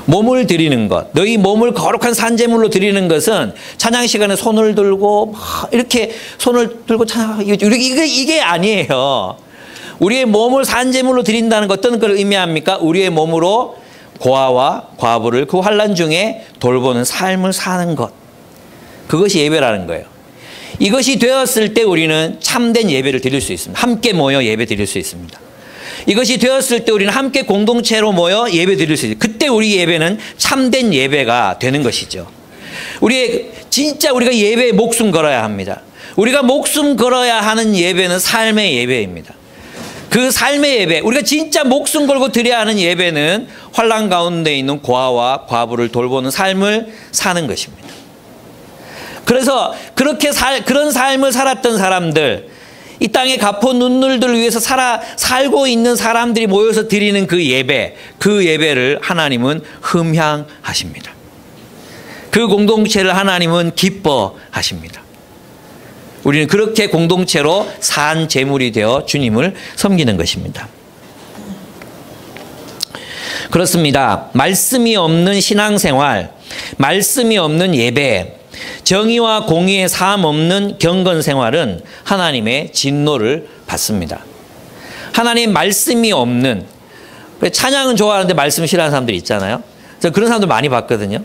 몸을 드리는 것, 너희 몸을 거룩한 산제물로 드리는 것은 찬양 시간에 손을 들고 이렇게 손을 들고 이게 아니에요. 우리의 몸을 산제물로 드린다는 것 어떤 걸 의미합니까? 우리의 몸으로 고아와 과부를 그 환난 중에 돌보는 삶을 사는 것. 그것이 예배라는 거예요. 이것이 되었을 때 우리는 참된 예배를 드릴 수 있습니다. 함께 모여 예배 드릴 수 있습니다. 이것이 되었을 때 우리는 함께 공동체로 모여 예배 드릴 수 있어요. 그때 우리 예배는 참된 예배가 되는 것이죠. 진짜 우리가 예배에 목숨 걸어야 합니다. 우리가 목숨 걸어야 하는 예배는 삶의 예배입니다. 그 삶의 예배, 우리가 진짜 목숨 걸고 드려야 하는 예배는 환난 가운데 있는 고아와 과부를 돌보는 삶을 사는 것입니다. 그래서 그런 삶을 살았던 사람들, 이 땅에 갚은 눈물들을 위해서 살고 있는 사람들이 모여서 드리는 그 예배를 하나님은 흠향하십니다. 그 공동체를 하나님은 기뻐하십니다. 우리는 그렇게 공동체로 산 제물이 되어 주님을 섬기는 것입니다. 그렇습니다. 말씀이 없는 신앙생활, 말씀이 없는 예배, 정의와 공의의 삶 없는 경건 생활은 하나님의 진노를 받습니다. 하나님 말씀이 없는, 찬양은 좋아하는데 말씀 싫어하는 사람들이 있잖아요. 그런 사람들 많이 봤거든요.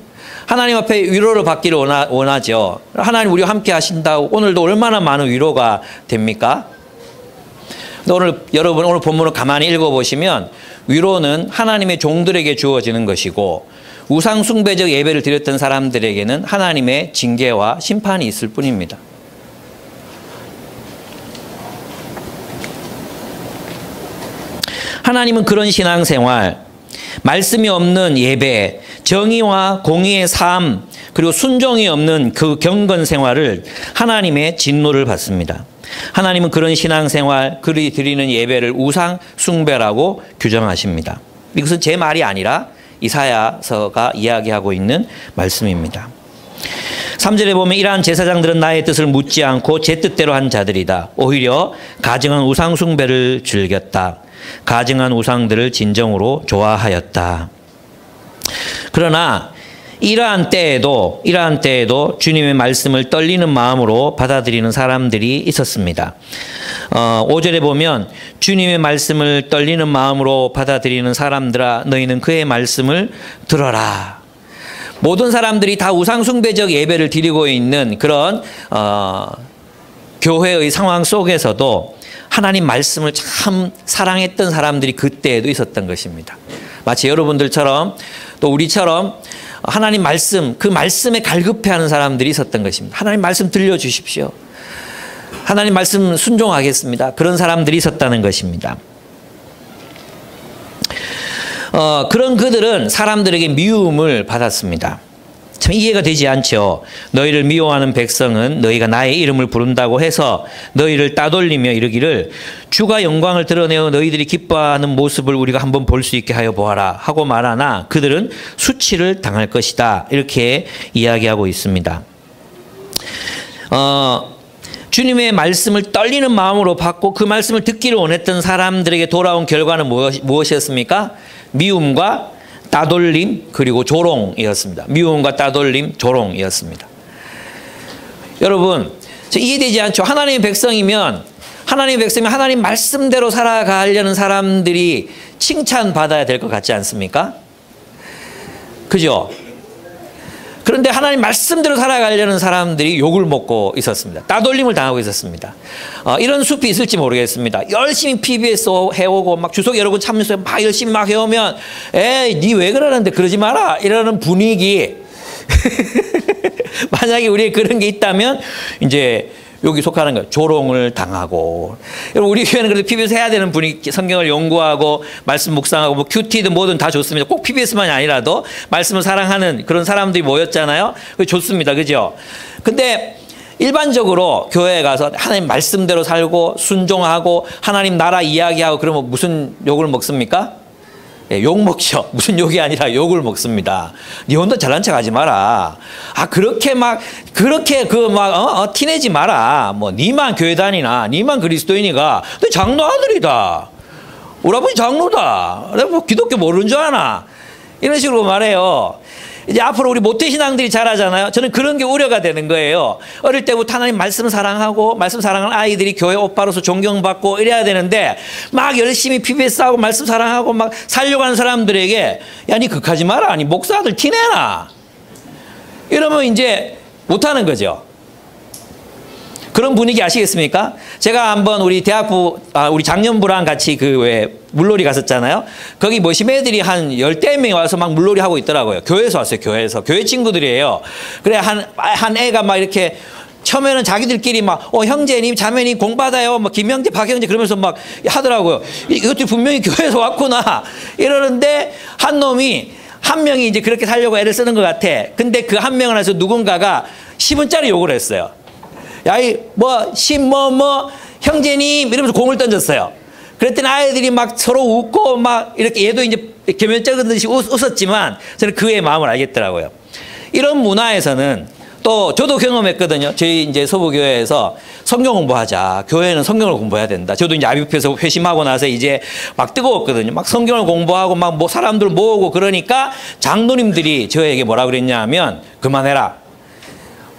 하나님 앞에 위로를 받기를 원하죠. 하나님 우리와 함께 하신다고 오늘도 얼마나 많은 위로가 됩니까? 여러분 오늘 본문을 가만히 읽어보시면 위로는 하나님의 종들에게 주어지는 것이고 우상 숭배적 예배를 드렸던 사람들에게는 하나님의 징계와 심판이 있을 뿐입니다. 하나님은 그런 신앙생활, 말씀이 없는 예배, 정의와 공의의 삶, 그리고 순종이 없는 그 경건 생활을 하나님의 진노를 받습니다. 하나님은 그런 신앙생활, 그들이 드리는 예배를 우상 숭배라고 규정하십니다. 이것은 제 말이 아니라 이사야서가 이야기하고 있는 말씀입니다. 3절에 보면 이러한 제사장들은 나의 뜻을 묻지 않고 제 뜻대로 한 자들이다. 오히려 가증한 우상 숭배를 즐겼다. 가증한 우상들을 진정으로 좋아하였다. 그러나 이러한 때에도 주님의 말씀을 떨리는 마음으로 받아들이는 사람들이 있었습니다. 5절에 보면 주님의 말씀을 떨리는 마음으로 받아들이는 사람들아 너희는 그의 말씀을 들어라. 모든 사람들이 다 우상숭배적 예배를 드리고 있는 그런 교회의 상황 속에서도 하나님 말씀을 참 사랑했던 사람들이 그때에도 있었던 것입니다. 마치 여러분들처럼 또 우리처럼 하나님 말씀, 그 말씀에 갈급해하는 사람들이 있었던 것입니다. 하나님 말씀 들려주십시오. 하나님 말씀 순종하겠습니다. 그런 사람들이 있었다는 것입니다. 그런 그들은 사람들에게 미움을 받았습니다. 참 이해가 되지 않죠. 너희를 미워하는 백성은 너희가 나의 이름을 부른다고 해서 너희를 따돌리며 이르기를 주가 영광을 드러내어 너희들이 기뻐하는 모습을 우리가 한번 볼 수 있게 하여 보아라 하고 말하나 그들은 수치를 당할 것이다. 이렇게 이야기하고 있습니다. 주님의 말씀을 떨리는 마음으로 받고 그 말씀을 듣기를 원했던 사람들에게 돌아온 결과는 무엇이었습니까? 미움과 따돌림 그리고 조롱이었습니다. 미움과 따돌림, 조롱이었습니다. 여러분, 이해되지 않죠? 하나님의 백성이면 하나님의 백성이 하나님 말씀대로 살아가려는 사람들이 칭찬받아야 될 것 같지 않습니까? 그죠? 그런데 하나님 말씀대로 살아가려는 사람들이 욕을 먹고 있었습니다. 따돌림을 당하고 있었습니다. 이런 숲이 있을지 모르겠습니다. 열심히 PBS 해오고 막 주석 여러 번 참여해서 막 열심히 막 해오면 에이 니 왜 그러는데 그러지 마라 이러는 분위기. 만약에 우리에 그런 게 있다면 이제 여기 속하는 거예요. 조롱을 당하고. 여러분 우리 교회는 그래도 PBS 해야 되는 분위기, 성경을 연구하고 말씀 묵상하고 뭐 큐티든 뭐든 다 좋습니다. 꼭 PBS만이 아니라도 말씀을 사랑하는 그런 사람들이 모였잖아요. 그게 좋습니다. 그죠? 근데 일반적으로 교회에 가서 하나님 말씀대로 살고 순종하고 하나님 나라 이야기하고 그러면 무슨 욕을 먹습니까? 예, 욕 먹죠. 무슨 욕이 아니라 욕을 먹습니다. 니 혼자 잘난 척 하지 마라. 그렇게 티내지 마라. 뭐, 니만 교회 다니나, 니만 그리스도인이가, 너 장로 아들이다. 우리 아버지 장로다. 내가 뭐 기독교 모르는 줄 아나. 이런 식으로 말해요. 이제 앞으로 우리 모태신앙들이 잘하잖아요. 저는 그런 게 우려가 되는 거예요. 어릴 때부터 하나님 말씀 사랑하고 말씀 사랑하는 아이들이 교회 오빠로서 존경받고 이래야 되는데 막 열심히 PBS하고 말씀 사랑하고 막 살려고 하는 사람들에게 야, 니 극하지 마라. 니 목사들 티내라. 이러면 이제 못하는 거죠. 그런 분위기 아시겠습니까? 제가 한번 우리 우리 작년부랑 같이 물놀이 갔었잖아요. 거기 모심 애들이 한 10대 명이 와서 막 물놀이 하고 있더라고요. 교회에서 왔어요, 교회에서. 교회 친구들이에요. 그래, 한 애가 막 이렇게 처음에는 자기들끼리 막, 형제님, 자매님 공받아요. 뭐, 김형제, 박형제 그러면서 막 하더라고요. 이것도 분명히 교회에서 왔구나. 이러는데 한 명이 이제 그렇게 살려고 애를 쓰는 것 같아. 근데 그 한 명을 해서 누군가가 10원짜리 욕을 했어요. 야, 형제님, 이러면서 공을 던졌어요. 그랬더니 아이들이 막 서로 웃고 막 이렇게 얘도 이제 겸연쩍은 듯이 웃었지만 저는 그의 마음을 알겠더라고요. 이런 문화에서는 또 저도 경험했거든요. 저희 이제 서부교회에서 성경 공부하자. 교회는 성경을 공부해야 된다. 저도 이제 아비프에서 회심하고 나서 이제 막 뜨거웠거든요. 막 성경을 공부하고 막 뭐 사람들 모으고 그러니까 장로님들이 저에게 뭐라 그랬냐 하면 그만해라.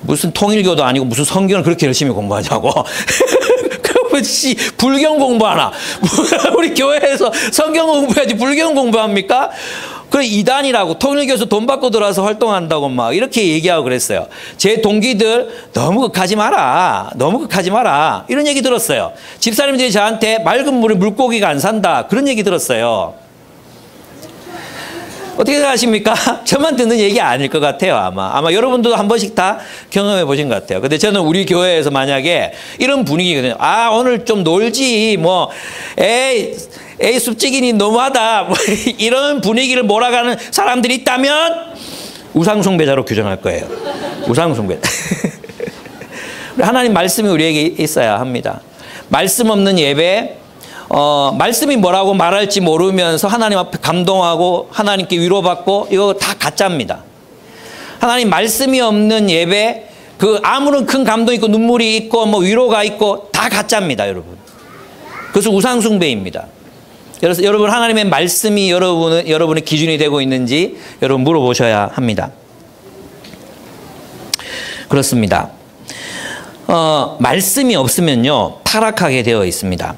무슨 통일교도 아니고 무슨 성경을 그렇게 열심히 공부하자고. 불경 공부하나? 우리 교회에서 성경 공부해야지 불경 공부합니까? 그래 이단이라고 통일교에서 돈 받고 들어와서 활동한다고 막 이렇게 얘기하고 그랬어요. 제 동기들 너무 극하지 마라. 너무 극하지 마라. 이런 얘기 들었어요. 집사님들이 저한테 맑은 물에 물고기가 안 산다. 그런 얘기 들었어요. 어떻게 생각하십니까? 저만 듣는 얘기 아닐 것 같아요, 아마 여러분도 한 번씩 다 경험해 보신 것 같아요. 근데 저는 우리 교회에서 만약에 이런 분위기거든요. 오늘 좀 놀지, 에이, 숲지기니 너무하다. 뭐 이런 분위기를 몰아가는 사람들이 있다면 우상숭배자로 규정할 거예요. 우상숭배. 하나님 말씀이 우리에게 있어야 합니다. 말씀 없는 예배, 말씀이 뭐라고 말할지 모르면서 하나님 앞에 감동하고 하나님께 위로받고 이거 다 가짜입니다. 하나님 말씀이 없는 예배, 아무런 큰 감동이 있고 눈물이 있고 뭐 위로가 있고 다 가짜입니다, 여러분. 그래서 우상숭배입니다. 그래서 여러분 하나님의 말씀이 여러분의 기준이 되고 있는지 여러분 물어보셔야 합니다. 그렇습니다. 말씀이 없으면요 타락하게 되어 있습니다.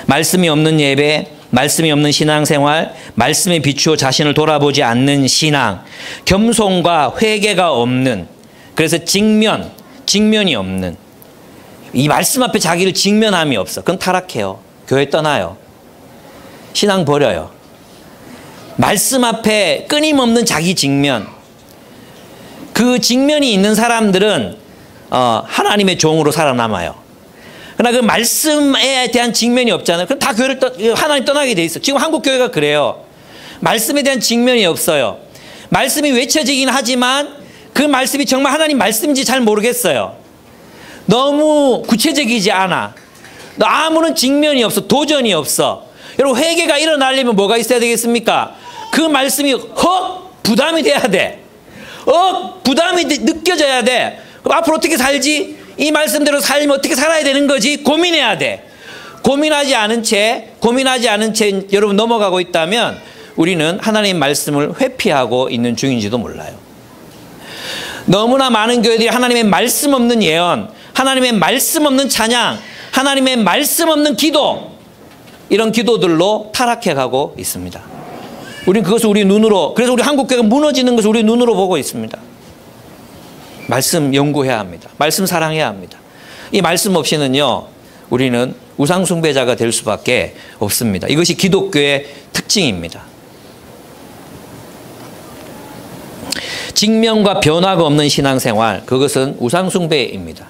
말씀이 없는 예배, 말씀이 없는 신앙생활, 말씀에 비추어 자신을 돌아보지 않는 신앙, 겸손과 회개가 없는, 그래서 직면이 없는, 이 말씀 앞에 자기를 직면함이 없어. 그건 타락해요. 교회 떠나요. 신앙 버려요. 말씀 앞에 끊임없는 자기 직면, 그 직면이 있는 사람들은 하나님의 종으로 살아남아요. 그러나 그 말씀에 대한 직면이 없잖아요. 그럼 다 하나님 떠나게 돼 있어. 지금 한국 교회가 그래요. 말씀에 대한 직면이 없어요. 말씀이 외쳐지긴 하지만 그 말씀이 정말 하나님 말씀인지 잘 모르겠어요. 너무 구체적이지 않아. 아무런 직면이 없어. 도전이 없어. 여러분 회개가 일어나려면 뭐가 있어야 되겠습니까? 그 말씀이 부담이 돼야 돼. 부담이 느껴져야 돼. 그럼 앞으로 어떻게 살지? 이 말씀대로 살면 어떻게 살아야 되는 거지? 고민해야 돼. 고민하지 않은 채 여러분 넘어가고 있다면 우리는 하나님의 말씀을 회피하고 있는 중인지도 몰라요. 너무나 많은 교회들이 하나님의 말씀 없는 예언, 하나님의 말씀 없는 찬양, 하나님의 말씀 없는 기도, 이런 기도들로 타락해 가고 있습니다. 우리는 그것을 우리 눈으로, 그래서 우리 한국교회가 무너지는 것을 우리 눈으로 보고 있습니다. 말씀 연구해야 합니다. 말씀 사랑해야 합니다. 이 말씀 없이는요, 우리는 우상숭배자가 될 수밖에 없습니다. 이것이 기독교의 특징입니다. 직면과 변화가 없는 신앙생활, 그것은 우상숭배입니다.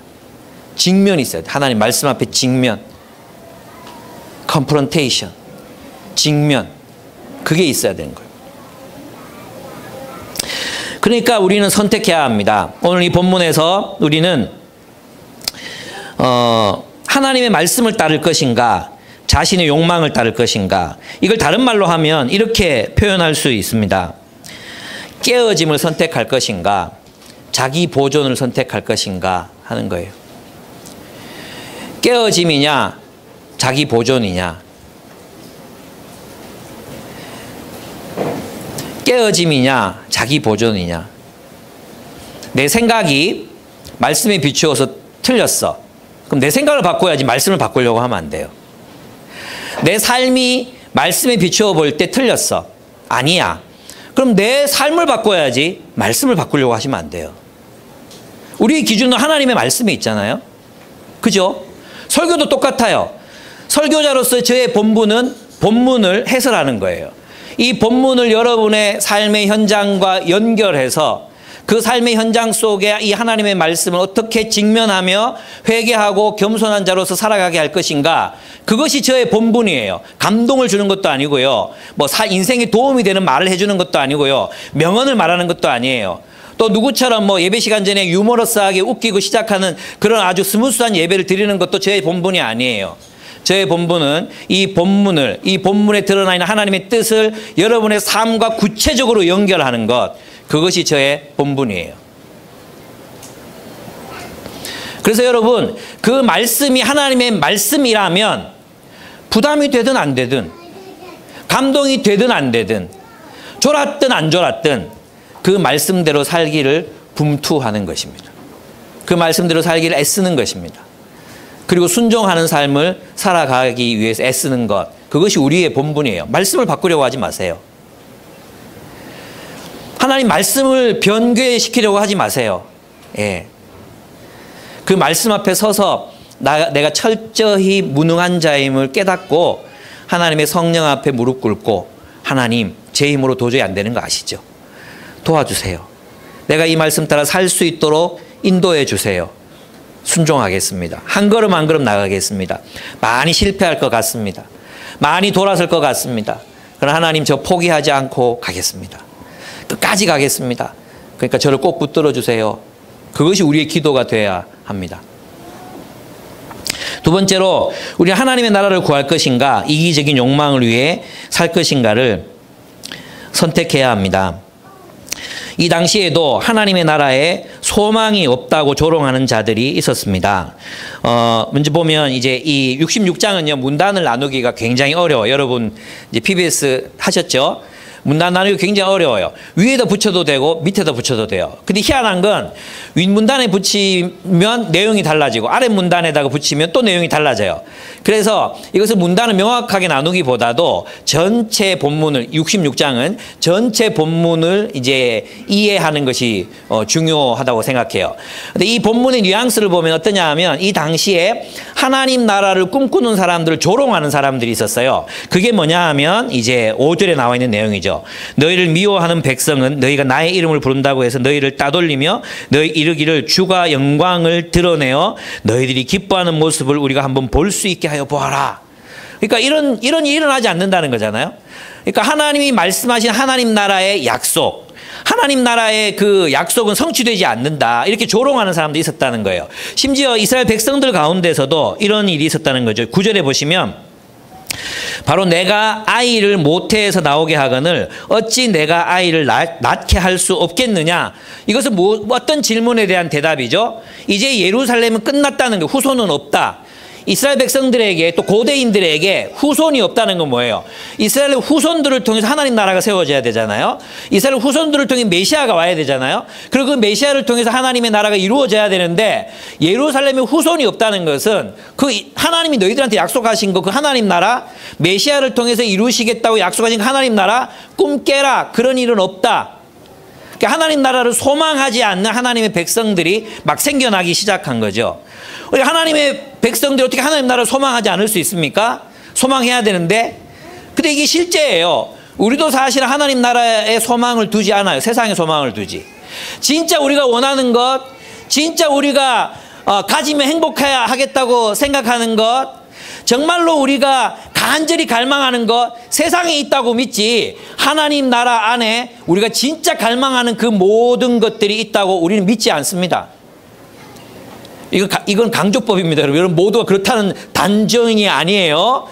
직면이 있어야 돼요. 하나님 말씀 앞에 직면, confrontation, 직면, 그게 있어야 되는 거예요. 그러니까 우리는 선택해야 합니다. 오늘 이 본문에서 우리는 하나님의 말씀을 따를 것인가, 자신의 욕망을 따를 것인가, 이걸 다른 말로 하면 이렇게 표현할 수 있습니다. 깨어짐을 선택할 것인가, 자기 보존을 선택할 것인가 하는 거예요. 깨어짐이냐, 자기 보존이냐. 깨어짐이냐, 자기 보존이냐. 내 생각이 말씀에 비추어서 틀렸어. 그럼 내 생각을 바꿔야지 말씀을 바꾸려고 하면 안 돼요. 내 삶이 말씀에 비추어 볼 때 틀렸어. 아니야. 그럼 내 삶을 바꿔야지 말씀을 바꾸려고 하시면 안 돼요. 우리의 기준은 하나님의 말씀이 있잖아요. 그죠? 설교도 똑같아요. 설교자로서 저의 본분은 본문을 해설하는 거예요. 이 본문을 여러분의 삶의 현장과 연결해서 그 삶의 현장 속에 이 하나님의 말씀을 어떻게 직면하며 회개하고 겸손한 자로서 살아가게 할 것인가, 그것이 저의 본분이에요. 감동을 주는 것도 아니고요, 뭐 인생에 도움이 되는 말을 해주는 것도 아니고요, 명언을 말하는 것도 아니에요. 또 누구처럼 뭐 예배 시간 전에 유머러스하게 웃기고 시작하는 그런 아주 스무스한 예배를 드리는 것도 저의 본분이 아니에요. 저의 본분은 이 본문을, 이 본문에 드러나 있는 하나님의 뜻을 여러분의 삶과 구체적으로 연결하는 것, 그것이 저의 본분이에요. 그래서 여러분, 그 말씀이 하나님의 말씀이라면 부담이 되든 안 되든, 감동이 되든 안 되든, 졸았든 안 졸았든 그 말씀대로 살기를 분투하는 것입니다. 그 말씀대로 살기를 애쓰는 것입니다. 그리고 순종하는 삶을 살아가기 위해서 애쓰는 것, 그것이 우리의 본분이에요. 말씀을 바꾸려고 하지 마세요. 하나님 말씀을 변개시키려고 하지 마세요. 예. 그 말씀 앞에 서서 내가 철저히 무능한 자임을 깨닫고 하나님의 성령 앞에 무릎 꿇고, 하나님 제 힘으로 도저히 안 되는 거 아시죠? 도와주세요. 내가 이 말씀 따라 살 수 있도록 인도해 주세요. 순종하겠습니다. 한 걸음 한 걸음 나가겠습니다. 많이 실패할 것 같습니다. 많이 돌아설 것 같습니다. 그러나 하나님, 저 포기하지 않고 가겠습니다. 끝까지 가겠습니다. 그러니까 저를 꼭 붙들어 주세요. 그것이 우리의 기도가 돼야 합니다. 두 번째로, 우리 하나님의 나라를 구할 것인가, 이기적인 욕망을 위해 살 것인가를 선택해야 합니다. 이 당시에도 하나님의 나라에 소망이 없다고 조롱하는 자들이 있었습니다. 먼저 보면 이제 이 66장은요, 문단을 나누기가 굉장히 어려워요. 여러분 이제 PBS 하셨죠? 문단 나누기 굉장히 어려워요. 위에다 붙여도 되고 밑에다 붙여도 돼요. 근데 희한한 건 윗문단에 붙이면 내용이 달라지고 아랫문단에다가 붙이면 또 내용이 달라져요. 그래서 이것을 문단을 명확하게 나누기보다도 전체 본문을, 66장은 전체 본문을 이제 이해하는 것이 중요하다고 생각해요. 근데 이 본문의 뉘앙스를 보면 어떠냐 하면, 이 당시에 하나님 나라를 꿈꾸는 사람들을 조롱하는 사람들이 있었어요. 그게 뭐냐 하면 이제 5절에 나와 있는 내용이죠. 너희를 미워하는 백성은 너희가 나의 이름을 부른다고 해서 너희를 따돌리며 너희 이르기를 주가 영광을 드러내어 너희들이 기뻐하는 모습을 우리가 한번 볼 수 있게 하여 보아라. 그러니까 이런 일이 일어나지 않는다는 거잖아요. 그러니까 하나님이 말씀하신 하나님 나라의 약속, 하나님 나라의 그 약속은 성취되지 않는다, 이렇게 조롱하는 사람도 있었다는 거예요. 심지어 이스라엘 백성들 가운데서도 이런 일이 있었다는 거죠. 9절에 보시면 바로 내가 아이를 모태에서 나오게 하거늘 어찌 내가 아이를 낳게 할 수 없겠느냐. 이것은 어떤 질문에 대한 대답이죠. 이제 예루살렘은 끝났다는 거예요. 후손은 없다. 이스라엘 백성들에게 또 고대인들에게 후손이 없다는 건 뭐예요? 이스라엘 후손들을 통해서 하나님 나라가 세워져야 되잖아요. 이스라엘 후손들을 통해 메시아가 와야 되잖아요. 그리고 그 메시아를 통해서 하나님의 나라가 이루어져야 되는데 예루살렘에 후손이 없다는 것은 그 하나님이 너희들한테 약속하신 거 그 하나님 나라 메시아를 통해서 이루시겠다고 약속하신 하나님 나라 꿈 깨라 그런 일은 없다. 그러니까 하나님 나라를 소망하지 않는 하나님의 백성들이 막 생겨나기 시작한 거죠. 우리 하나님의 백성들이 어떻게 하나님 나라를 소망하지 않을 수 있습니까? 소망해야 되는데 근데 이게 실제예요. 우리도 사실 하나님 나라에 소망을 두지 않아요. 세상에 소망을 두지. 진짜 우리가 원하는 것, 진짜 우리가 가지면 행복해야 하겠다고 생각하는 것, 정말로 우리가 간절히 갈망하는 것, 세상에 있다고 믿지 하나님 나라 안에 우리가 진짜 갈망하는 그 모든 것들이 있다고 우리는 믿지 않습니다. 이건 강조법입니다. 여러분 모두가 그렇다는 단정이 아니에요.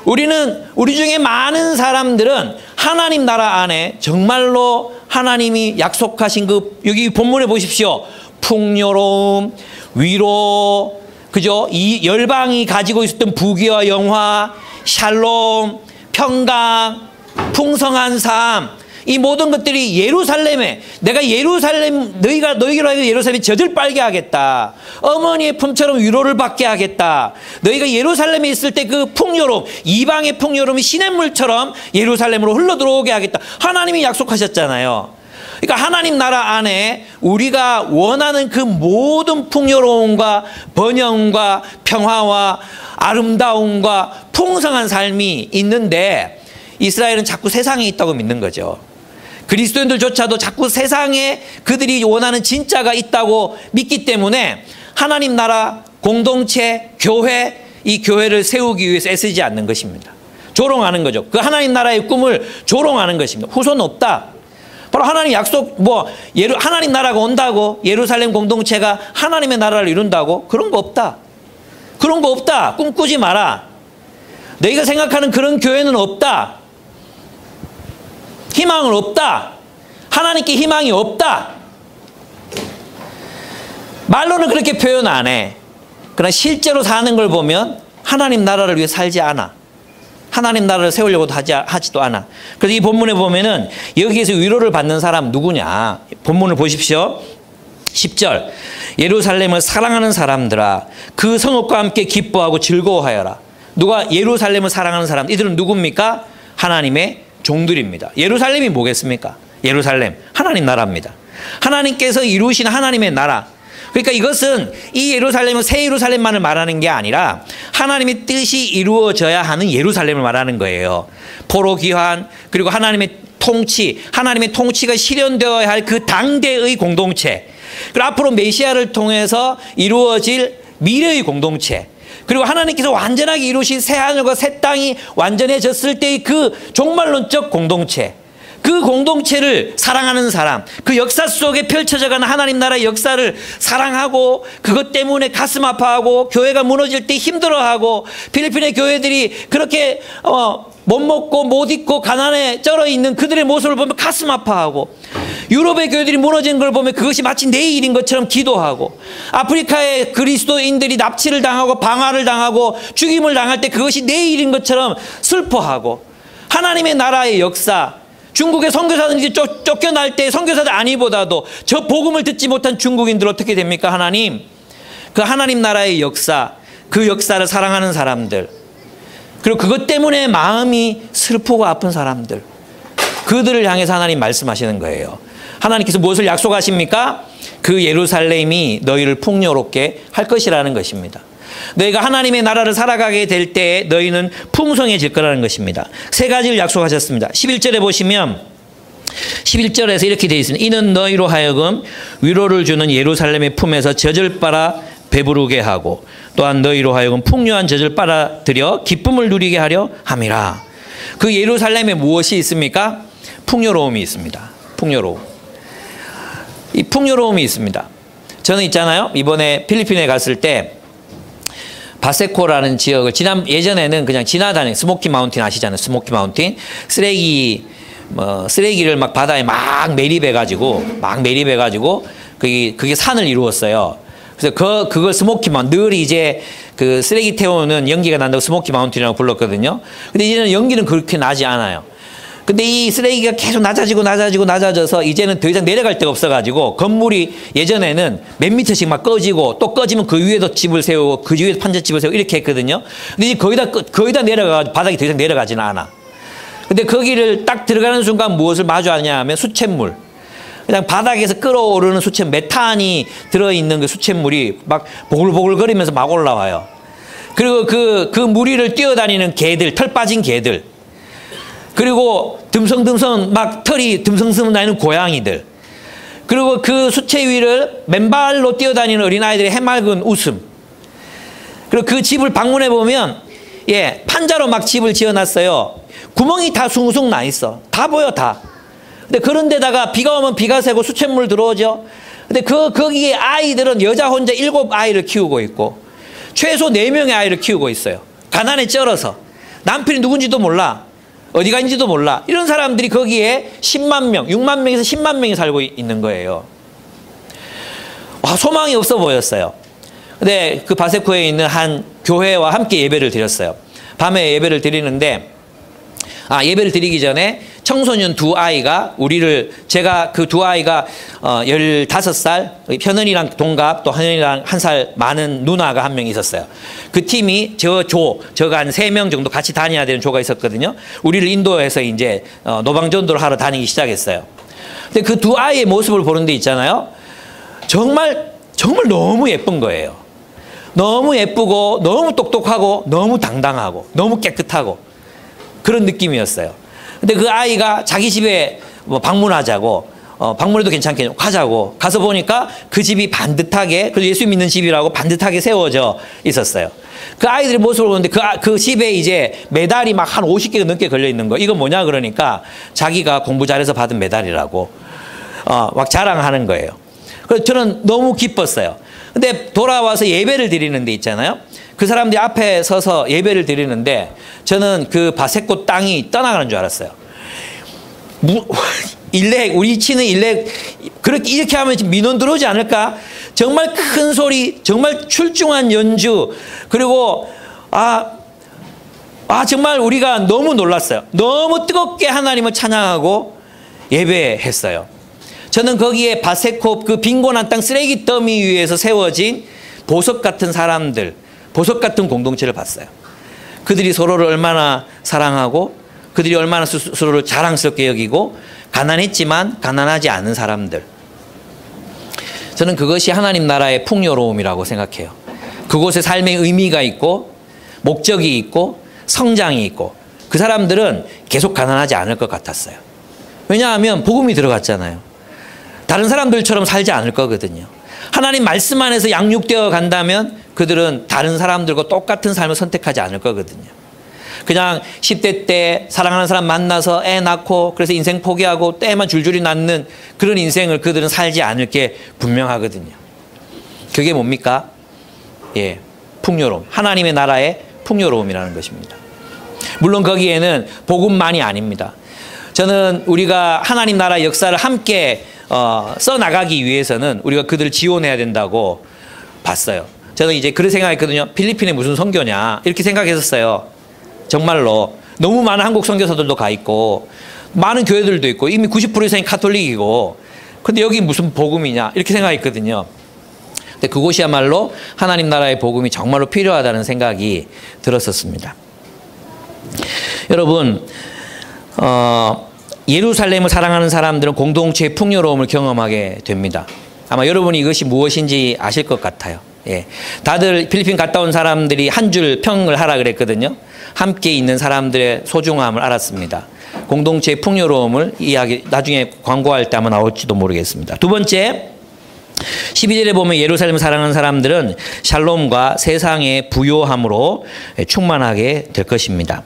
우리 중에 많은 사람들은 하나님 나라 안에 정말로 하나님이 약속하신 여기 본문에 보십시오. 풍요로움, 위로, 그죠? 이 열방이 가지고 있었던 부귀와 영화, 샬롬, 평강, 풍성한 삶, 이 모든 것들이 예루살렘에 너희로 하여금 예루살렘에 젖을 빨게 하겠다. 어머니의 품처럼 위로를 받게 하겠다. 너희가 예루살렘에 있을 때 그 풍요로움, 이방의 풍요로움이 시냇물처럼 예루살렘으로 흘러들어오게 하겠다. 하나님이 약속하셨잖아요. 그러니까 하나님 나라 안에 우리가 원하는 그 모든 풍요로움과 번영과 평화와 아름다움과 풍성한 삶이 있는데 이스라엘은 자꾸 세상에 있다고 믿는 거죠. 그리스도인들조차도 자꾸 세상에 그들이 원하는 진짜가 있다고 믿기 때문에 하나님 나라 공동체, 교회, 이 교회를 세우기 위해서 애쓰지 않는 것입니다. 조롱하는 거죠. 그 하나님 나라의 꿈을 조롱하는 것입니다. 후손 없다. 바로 하나님 약속, 하나님 나라가 온다고 예루살렘 공동체가 하나님의 나라를 이룬다고 그런 거 없다. 그런 거 없다. 꿈꾸지 마라. 너희가 생각하는 그런 교회는 없다. 희망은 없다. 하나님께 희망이 없다. 말로는 그렇게 표현 안 해. 그러나 실제로 사는 걸 보면 하나님 나라를 위해 살지 않아. 하나님 나라를 세우려고도 하지도 않아. 그래서 이 본문에 보면은 여기에서 위로를 받는 사람 누구냐. 본문을 보십시오. 10절. 예루살렘을 사랑하는 사람들아 그 성읍과 함께 기뻐하고 즐거워하여라. 누가 예루살렘을 사랑하는 사람? 이들은 누굽니까? 하나님의 종들입니다. 예루살렘이 뭐겠습니까? 예루살렘, 하나님 나라입니다. 하나님께서 이루신 하나님의 나라. 그러니까 이것은 이 예루살렘은 새 예루살렘만을 말하는 게 아니라 하나님의 뜻이 이루어져야 하는 예루살렘을 말하는 거예요. 포로 귀환, 그리고 하나님의 통치, 하나님의 통치가 실현되어야 할 그 당대의 공동체, 그리고 앞으로 메시아를 통해서 이루어질 미래의 공동체, 그리고 하나님께서 완전하게 이루신 새 하늘과 새 땅이 완전해졌을 때의 그 종말론적 공동체, 그 공동체를 사랑하는 사람, 그 역사 속에 펼쳐져가는 하나님 나라의 역사를 사랑하고 그것 때문에 가슴 아파하고 교회가 무너질 때 힘들어하고 필리핀의 교회들이 그렇게 못 먹고 못 입고 가난에 쩔어 있는 그들의 모습을 보면 가슴 아파하고 유럽의 교회들이 무너지는 걸 보면 그것이 마치 내 일인 것처럼 기도하고 아프리카의 그리스도인들이 납치를 당하고 방화를 당하고 죽임을 당할 때 그것이 내 일인 것처럼 슬퍼하고 하나님의 나라의 역사, 중국의 선교사들이 쫓겨날 때 선교사들 아니보다도 저 복음을 듣지 못한 중국인들 어떻게 됩니까? 하나님, 그 하나님 나라의 역사, 그 역사를 사랑하는 사람들, 그리고 그것 때문에 마음이 슬프고 아픈 사람들, 그들을 향해서 하나님 말씀하시는 거예요. 하나님께서 무엇을 약속하십니까? 그 예루살렘이 너희를 풍요롭게 할 것이라는 것입니다. 너희가 하나님의 나라를 살아가게 될 때 너희는 풍성해질 거라는 것입니다. 세 가지를 약속하셨습니다. 11절에 보시면 11절에서 이렇게 되어 있습니다. 이는 너희로 하여금 위로를 주는 예루살렘의 품에서 젖을 빨아 배부르게 하고 또한 너희로 하여금 풍요한 젖을 빨아들여 기쁨을 누리게 하려 함이라. 그 예루살렘에 무엇이 있습니까? 풍요로움이 있습니다. 풍요로움. 이 풍요로움이 있습니다. 저는 있잖아요. 이번에 필리핀에 갔을 때 바세코라는 지역을 예전에는 그냥 지나다니는 스모키 마운틴 아시잖아요. 스모키 마운틴. 쓰레기를 막 바다에 막 매립해가지고 그게 산을 이루었어요. 그래서 그걸 스모키 마운틴, 늘 이제 그 쓰레기 태우는 연기가 난다고 스모키 마운틴이라고 불렀거든요. 근데 이제는 연기는 그렇게 나지 않아요. 근데 이 쓰레기가 계속 낮아져서 이제는 더 이상 내려갈 데가 없어가지고 건물이 예전에는 몇 미터씩 막 꺼지고 또 꺼지면 그 위에도 집을 세우고 그 위에도 판잣집을 세우고 이렇게 했거든요. 근데 이제 거의 다 내려가가지고 바닥이 더 이상 내려가지는 않아. 근데 거기를 딱 들어가는 순간 무엇을 마주하냐 하면 수돗물. 그냥 바닥에서 끓어오르는 수돗물, 메탄이 들어있는 그 수돗물이 막 보글보글거리면서 막 올라와요. 그리고 그 무리를 뛰어다니는 개들, 털 빠진 개들. 그리고 듬성듬성 막 털이 듬성듬성 나는 고양이들. 그리고 그 수채 위를 맨발로 뛰어다니는 어린아이들의 해맑은 웃음. 그리고 그 집을 방문해 보면 예, 판자로 막 집을 지어놨어요. 구멍이 다 숭숭 나 있어. 다 보여 다. 근데 그런 데다가 비가 오면 비가 새고 수돗물 들어오죠. 근데 거기에 아이들은 여자 혼자 7아이를 키우고 있고 최소 4명의 아이를 키우고 있어요. 가난에 쩔어서. 남편이 누군지도 몰라. 어디 간지도 몰라. 이런 사람들이 거기에 10만 명, 6만 명에서 10만 명이 살고 있는 거예요. 와, 소망이 없어 보였어요. 근데 그 바세코에 있는 한 교회와 함께 예배를 드렸어요. 밤에 예배를 드리는데 예배를 드리기 전에 청소년 2아이가 제가 그 2아이가 15살, 현은이랑 동갑, 또 현은이랑 1살 많은 누나가 한 명 있었어요. 그 팀이 저가 한 3명 정도 같이 다녀야 되는 조가 있었거든요. 우리를 인도해서 이제 노방전도를 하러 다니기 시작했어요. 근데 그 2아이의 모습을 보는 데 있잖아요. 정말 너무 예쁜 거예요. 너무 예쁘고, 너무 똑똑하고, 너무 당당하고, 너무 깨끗하고, 그런 느낌이었어요. 근데 그 아이가 자기 집에 뭐 방문하자고, 방문해도 괜찮겠냐고, 가자고, 가서 보니까 그 집이 반듯하게, 그래서 예수 믿는 집이라고 반듯하게 세워져 있었어요. 그 아이들의 모습을 보는데 그 집에 이제 메달이 막 한 50개가 넘게 걸려 있는 거. 이건 뭐냐 그러니까 자기가 공부 잘해서 받은 메달이라고, 막 자랑하는 거예요. 그래서 저는 너무 기뻤어요. 근데 돌아와서 예배를 드리는 데 있잖아요. 그 사람들이 앞에 서서 예배를 드리는데 저는 그 바세코 땅이 떠나가는 줄 알았어요. 우리 치는 일렉, 이렇게 하면 민원 들어오지 않을까? 정말 큰 소리, 정말 출중한 연주, 그리고, 정말 우리가 너무 놀랐어요. 너무 뜨겁게 하나님을 찬양하고 예배했어요. 저는 거기에 바세코 그 빈곤한 땅 쓰레기 더미 위에서 세워진 보석 같은 사람들, 보석 같은 공동체를 봤어요. 그들이 서로를 얼마나 사랑하고 그들이 얼마나 스스로를 자랑스럽게 여기고 가난했지만 가난하지 않은 사람들. 저는 그것이 하나님 나라의 풍요로움이라고 생각해요. 그곳에 삶의 의미가 있고 목적이 있고 성장이 있고 그 사람들은 계속 가난하지 않을 것 같았어요. 왜냐하면 복음이 들어갔잖아요. 다른 사람들처럼 살지 않을 거거든요. 하나님 말씀 안에서 양육되어 간다면 그들은 다른 사람들과 똑같은 삶을 선택하지 않을 거거든요. 그냥 10대 때 사랑하는 사람 만나서 애 낳고 그래서 인생 포기하고 때만 줄줄이 낳는 그런 인생을 그들은 살지 않을 게 분명하거든요. 그게 뭡니까? 예, 풍요로움. 하나님의 나라의 풍요로움이라는 것입니다. 물론 거기에는 복음만이 아닙니다. 저는 우리가 하나님 나라 역사를 함께 써나가기 위해서는 우리가 그들을 지원해야 된다고 봤어요. 저는 이제 그런 생각했거든요. 필리핀에 무슨 선교냐 이렇게 생각했었어요. 정말로 너무 많은 한국 선교사들도 가 있고 많은 교회들도 있고 이미 90% 이상이 카톨릭이고 근데 여기 무슨 복음이냐 이렇게 생각했거든요. 근데 그곳이야말로 하나님 나라의 복음이 정말로 필요하다는 생각이 들었었습니다. 여러분 예루살렘을 사랑하는 사람들은 공동체의 풍요로움을 경험하게 됩니다. 아마 여러분이 이것이 무엇인지 아실 것 같아요. 예. 다들 필리핀 갔다 온 사람들이 한 줄 평을 하라 그랬거든요. 함께 있는 사람들의 소중함을 알았습니다. 공동체의 풍요로움을 나중에 광고할 때 아마 나올지도 모르겠습니다. 두 번째, 12절에 보면 예루살렘을 사랑하는 사람들은 샬롬과 세상의 부요함으로 충만하게 될 것입니다.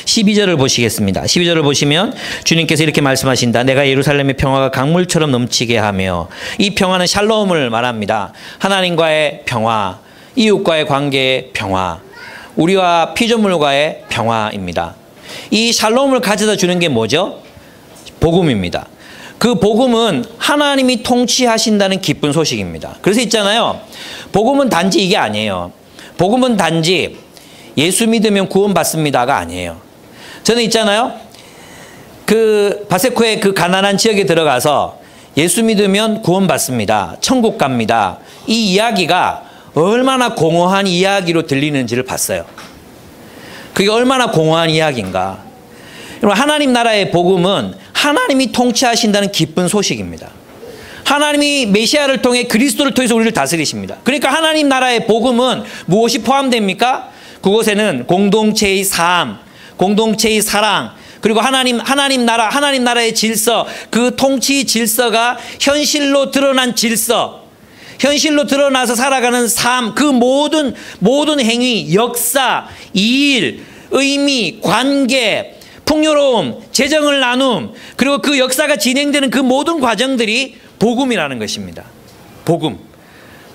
12절을 보시겠습니다. 12절을 보시면 주님께서 이렇게 말씀하신다. 내가 예루살렘의 평화가 강물처럼 넘치게 하며, 이 평화는 샬롬을 말합니다. 하나님과의 평화, 이웃과의 관계의 평화, 우리와 피조물과의 평화입니다. 이 샬롬을 가져다 주는 게 뭐죠? 복음입니다. 그 복음은 하나님이 통치하신다는 기쁜 소식입니다. 그래서 있잖아요. 복음은 단지 이게 아니에요. 복음은 단지 예수 믿으면 구원받습니다가 아니에요. 저는 있잖아요. 그 바세코의 그 가난한 지역에 들어가서 예수 믿으면 구원받습니다. 천국 갑니다. 이 이야기가 얼마나 공허한 이야기로 들리는지를 봤어요. 그게 얼마나 공허한 이야기인가. 여러분, 하나님 나라의 복음은 하나님이 통치하신다는 기쁜 소식입니다. 하나님이 메시아를 통해 그리스도를 통해서 우리를 다스리십니다. 그러니까 하나님 나라의 복음은 무엇이 포함됩니까? 그곳에는 공동체의 삶, 공동체의 사랑, 그리고 하나님 나라의 질서, 그 통치 질서가 현실로 드러난 질서, 현실로 드러나서 살아가는 삶, 그 모든 행위, 역사, 일, 의미, 관계, 풍요로움, 재정을 나눔, 그리고 그 역사가 진행되는 그 모든 과정들이 복음이라는 것입니다. 복음.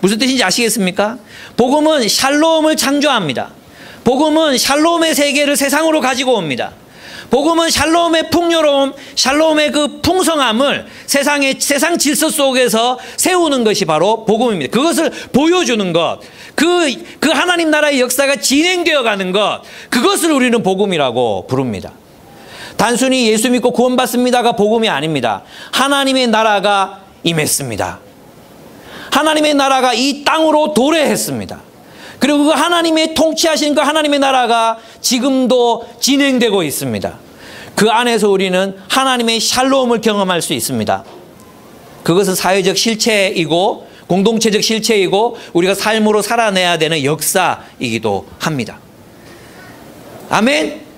무슨 뜻인지 아시겠습니까? 복음은 샬롬을 창조합니다. 복음은 샬롬의 세계를 세상으로 가지고 옵니다. 복음은 샬롬의 풍요로움, 샬롬의 그 풍성함을 세상 질서 속에서 세우는 것이 바로 복음입니다. 그것을 보여주는 것, 그 하나님 나라의 역사가 진행되어 가는 것, 그것을 우리는 복음이라고 부릅니다. 단순히 예수 믿고 구원받습니다가 복음이 아닙니다. 하나님의 나라가 임했습니다. 하나님의 나라가 이 땅으로 도래했습니다. 그리고 그 하나님의 통치하신 그 하나님의 나라가 지금도 진행되고 있습니다. 그 안에서 우리는 하나님의 샬롬을 경험할 수 있습니다. 그것은 사회적 실체이고 공동체적 실체이고 우리가 삶으로 살아내야 되는 역사이기도 합니다. 아멘?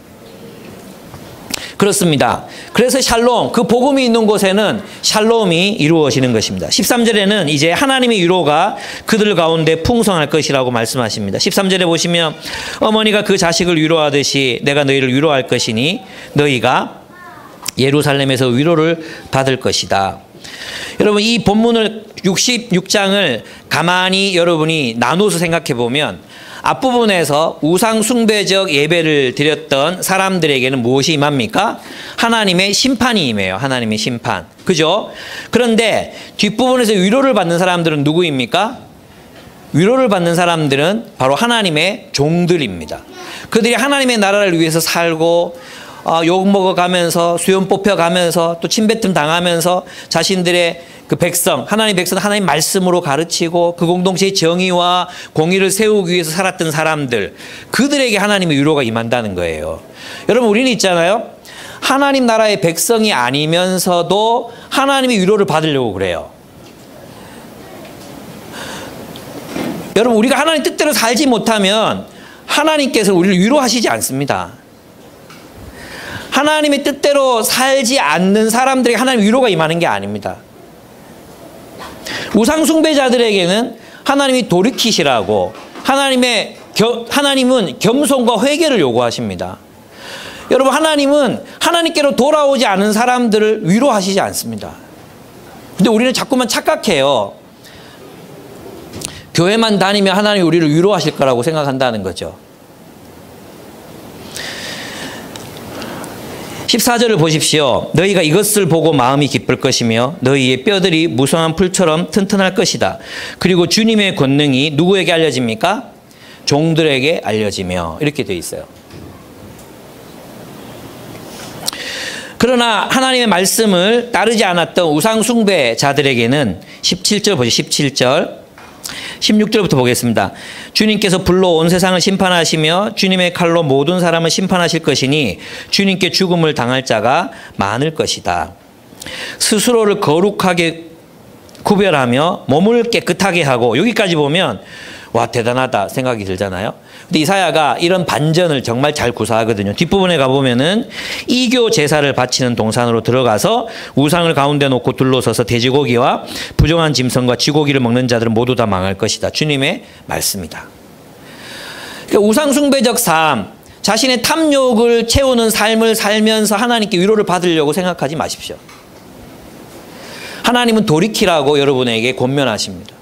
그렇습니다. 그래서 샬롬, 그 복음이 있는 곳에는 샬롬이 이루어지는 것입니다. 13절에는 이제 하나님의 위로가 그들 가운데 풍성할 것이라고 말씀하십니다. 13절에 보시면 어머니가 그 자식을 위로하듯이 내가 너희를 위로할 것이니 너희가 예루살렘에서 위로를 받을 것이다. 여러분, 이 본문을 66장을 가만히 여러분이 나눠서 생각해 보면 앞부분에서 우상 숭배적 예배를 드렸던 사람들에게는 무엇이 임합니까? 하나님의 심판이 임해요. 하나님의 심판. 그죠? 그런데 뒷부분에서 위로를 받는 사람들은 누구입니까? 위로를 받는 사람들은 바로 하나님의 종들입니다. 그들이 하나님의 나라를 위해서 살고 욕 먹어가면서 수염 뽑혀가면서 또 침뱉음 당하면서 자신들의 그 백성, 하나님 백성, 하나님 말씀으로 가르치고 그 공동체의 정의와 공의를 세우기 위해서 살았던 사람들, 그들에게 하나님의 위로가 임한다는 거예요. 여러분, 우리는 있잖아요. 하나님 나라의 백성이 아니면서도 하나님의 위로를 받으려고 그래요. 여러분, 우리가 하나님 뜻대로 살지 못하면 하나님께서 우리를 위로하시지 않습니다. 하나님의 뜻대로 살지 않는 사람들에게 하나님의 위로가 임하는 게 아닙니다. 우상 숭배자들에게는 하나님이 돌이키시라고 하나님은 겸손과 회개를 요구하십니다. 여러분, 하나님은 하나님께로 돌아오지 않은 사람들을 위로하시지 않습니다. 근데 우리는 자꾸만 착각해요. 교회만 다니면 하나님이 우리를 위로하실 거라고 생각한다는 거죠. 14절을 보십시오. 너희가 이것을 보고 마음이 기쁠 것이며 너희의 뼈들이 무성한 풀처럼 튼튼할 것이다. 그리고 주님의 권능이 누구에게 알려집니까? 종들에게 알려지며, 이렇게 되어 있어요. 그러나 하나님의 말씀을 따르지 않았던 우상 숭배자들에게는 17절 보시죠. 17절. 16절부터 보겠습니다. 주님께서 불로 온 세상을 심판하시며 주님의 칼로 모든 사람을 심판하실 것이니 주님께 죽음을 당할 자가 많을 것이다. 스스로를 거룩하게 구별하며 몸을 깨끗하게 하고, 여기까지 보면 와, 대단하다 생각이 들잖아요. 근데 이사야가 이런 반전을 정말 잘 구사하거든요. 뒷부분에 가보면은 이교 제사를 바치는 동산으로 들어가서 우상을 가운데 놓고 둘러서서 돼지고기와 부정한 짐승과 쥐고기를 먹는 자들은 모두 다 망할 것이다. 주님의 말씀이다. 그러니까 우상 숭배적 삶, 자신의 탐욕을 채우는 삶을 살면서 하나님께 위로를 받으려고 생각하지 마십시오. 하나님은 돌이키라고 여러분에게 권면하십니다.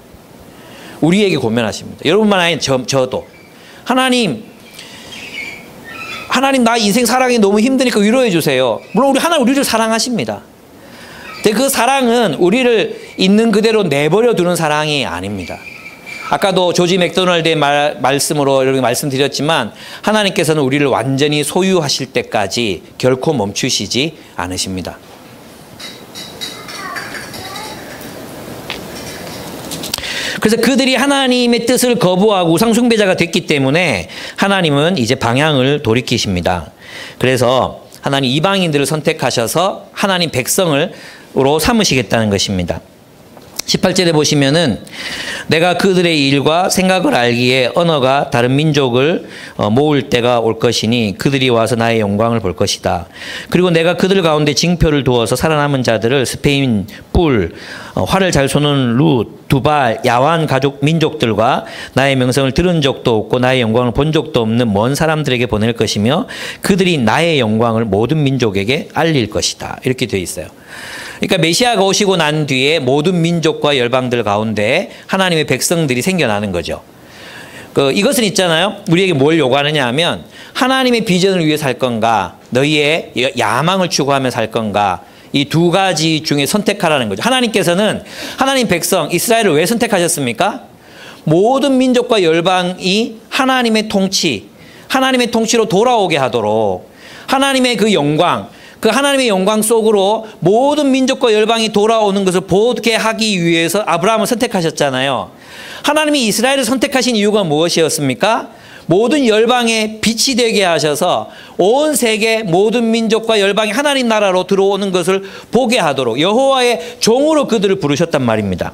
우리에게 권면하십니다. 여러분만 아닌 저도. 하나님 나 인생 살아가기 너무 힘드니까 위로해 주세요. 물론 하나님 우리를 사랑하십니다. 근데 그 사랑은 우리를 있는 그대로 내버려 두는 사랑이 아닙니다. 아까도 조지 맥도날드의 말씀으로 이렇게 말씀드렸지만 하나님께서는 우리를 완전히 소유하실 때까지 결코 멈추시지 않으십니다. 그래서 그들이 하나님의 뜻을 거부하고 우상숭배자가 됐기 때문에 하나님은 이제 방향을 돌이키십니다. 그래서 하나님 이방인들을 선택하셔서 하나님 백성으로 삼으시겠다는 것입니다. 18절에 보시면은 내가 그들의 일과 생각을 알기에 언어가 다른 민족을 모을 때가 올 것이니 그들이 와서 나의 영광을 볼 것이다. 그리고 내가 그들 가운데 징표를 두어서 살아남은 자들을 스페인, 뿔, 활을 잘 쏘는 룻, 두발, 야완 가족 민족들과 나의 명성을 들은 적도 없고 나의 영광을 본 적도 없는 먼 사람들에게 보낼 것이며 그들이 나의 영광을 모든 민족에게 알릴 것이다. 이렇게 되어 있어요. 그러니까 메시아가 오시고 난 뒤에 모든 민족과 열방들 가운데 하나님의 백성들이 생겨나는 거죠. 이것은 있잖아요. 우리에게 뭘 요구하느냐 하면 하나님의 비전을 위해 살 건가, 너희의 야망을 추구하며 살 건가, 이 두 가지 중에 선택하라는 거죠. 하나님께서는 하나님 백성 이스라엘을 왜 선택하셨습니까? 모든 민족과 열방이 하나님의 통치, 하나님의 통치로 돌아오게 하도록 하나님의 그 영광, 그 하나님의 영광 속으로 모든 민족과 열방이 돌아오는 것을 보게 하기 위해서 아브라함을 선택하셨잖아요. 하나님이 이스라엘을 선택하신 이유가 무엇이었습니까? 모든 열방에 빛이 되게 하셔서 온 세계 모든 민족과 열방이 하나님 나라로 들어오는 것을 보게 하도록 여호와의 종으로 그들을 부르셨단 말입니다.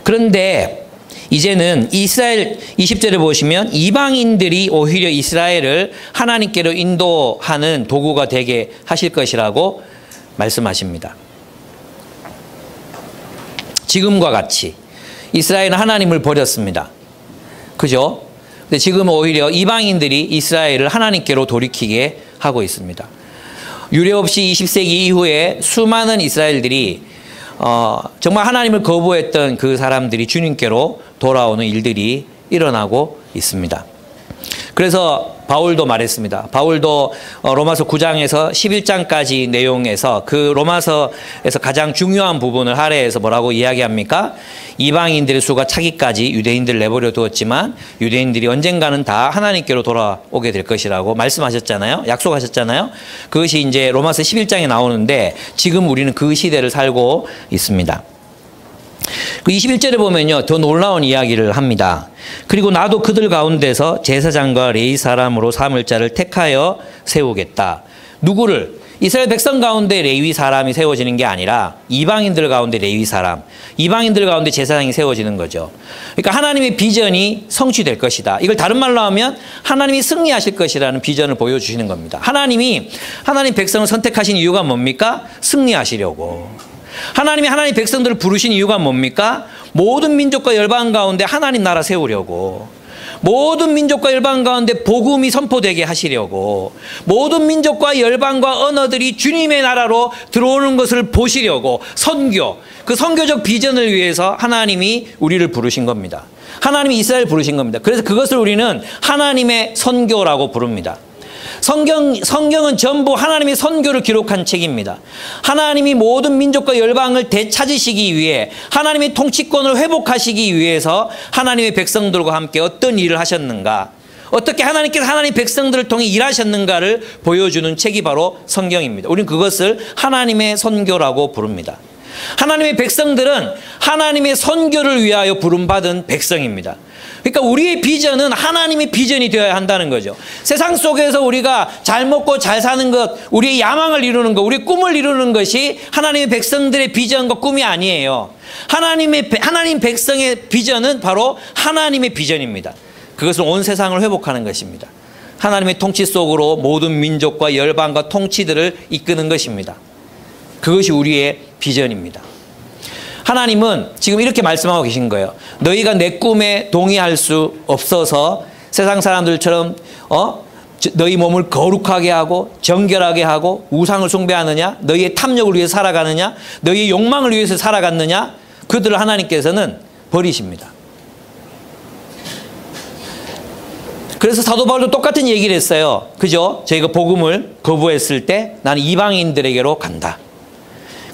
그런데 이제는 이스라엘 20절에 보시면 이방인들이 오히려 이스라엘을 하나님께로 인도하는 도구가 되게 하실 것이라고 말씀하십니다. 지금과 같이 이스라엘은 하나님을 버렸습니다. 그죠? 근데 지금 오히려 이방인들이 이스라엘을 하나님께로 돌이키게 하고 있습니다. 유례 없이 20세기 이후에 수많은 이스라엘들이 정말 하나님을 거부했던 그 사람들이 주님께로 돌아오는 일들이 일어나고 있습니다. 그래서 바울도 말했습니다. 바울도 로마서 9장에서 11장까지 내용에서 그 로마서에서 가장 중요한 부분을 할애해서 뭐라고 이야기합니까? 이방인들의 수가 차기까지 유대인들을 내버려 두었지만 유대인들이 언젠가는 다 하나님께로 돌아오게 될 것이라고 말씀하셨잖아요. 약속하셨잖아요. 그것이 이제 로마서 11장에 나오는데 지금 우리는 그 시대를 살고 있습니다. 그 21절에 보면요, 더 놀라운 이야기를 합니다. 그리고 나도 그들 가운데서 제사장과 레위 사람으로 삼을 자를 택하여 세우겠다. 누구를? 이스라엘 백성 가운데 레위 사람이 세워지는 게 아니라 이방인들 가운데 레위 사람, 이방인들 가운데 제사장이 세워지는 거죠. 그러니까 하나님의 비전이 성취될 것이다. 이걸 다른 말로 하면 하나님이 승리하실 것이라는 비전을 보여주시는 겁니다. 하나님 백성을 선택하신 이유가 뭡니까? 승리하시려고. 하나님이 하나님 백성들을 부르신 이유가 뭡니까? 모든 민족과 열방 가운데 하나님 나라 세우려고. 모든 민족과 열방 가운데 복음이 선포되게 하시려고. 모든 민족과 열방과 언어들이 주님의 나라로 들어오는 것을 보시려고. 선교, 그 선교적 비전을 위해서 하나님이 우리를 부르신 겁니다. 하나님이 이스라엘을 부르신 겁니다. 그래서 그것을 우리는 하나님의 선교라고 부릅니다. 성경은 전부 하나님의 선교를 기록한 책입니다. 하나님이 모든 민족과 열방을 되찾으시기 위해 하나님의 통치권을 회복하시기 위해서 하나님의 백성들과 함께 어떤 일을 하셨는가, 어떻게 하나님께서 하나님의 백성들을 통해 일하셨는가를 보여주는 책이 바로 성경입니다. 우리는 그것을 하나님의 선교라고 부릅니다. 하나님의 백성들은 하나님의 선교를 위하여 부름받은 백성입니다. 그러니까 우리의 비전은 하나님의 비전이 되어야 한다는 거죠. 세상 속에서 우리가 잘 먹고 잘 사는 것, 우리의 야망을 이루는 것, 우리의 꿈을 이루는 것이 하나님의 백성들의 비전과 꿈이 아니에요. 하나님 백성의 비전은 바로 하나님의 비전입니다. 그것은 온 세상을 회복하는 것입니다. 하나님의 통치 속으로 모든 민족과 열방과 통치들을 이끄는 것입니다. 그것이 우리의 비전입니다. 하나님은 지금 이렇게 말씀하고 계신 거예요. 너희가 내 꿈에 동의할 수 없어서 세상 사람들처럼 너희 몸을 거룩하게 하고 정결하게 하고 우상을 숭배하느냐, 너희의 탐욕을 위해서 살아가느냐, 너희의 욕망을 위해서 살아갔느냐, 그들을 하나님께서는 버리십니다. 그래서 사도 바울도 똑같은 얘기를 했어요. 그죠? 저희가 복음을 거부했을 때 나는 이방인들에게로 간다.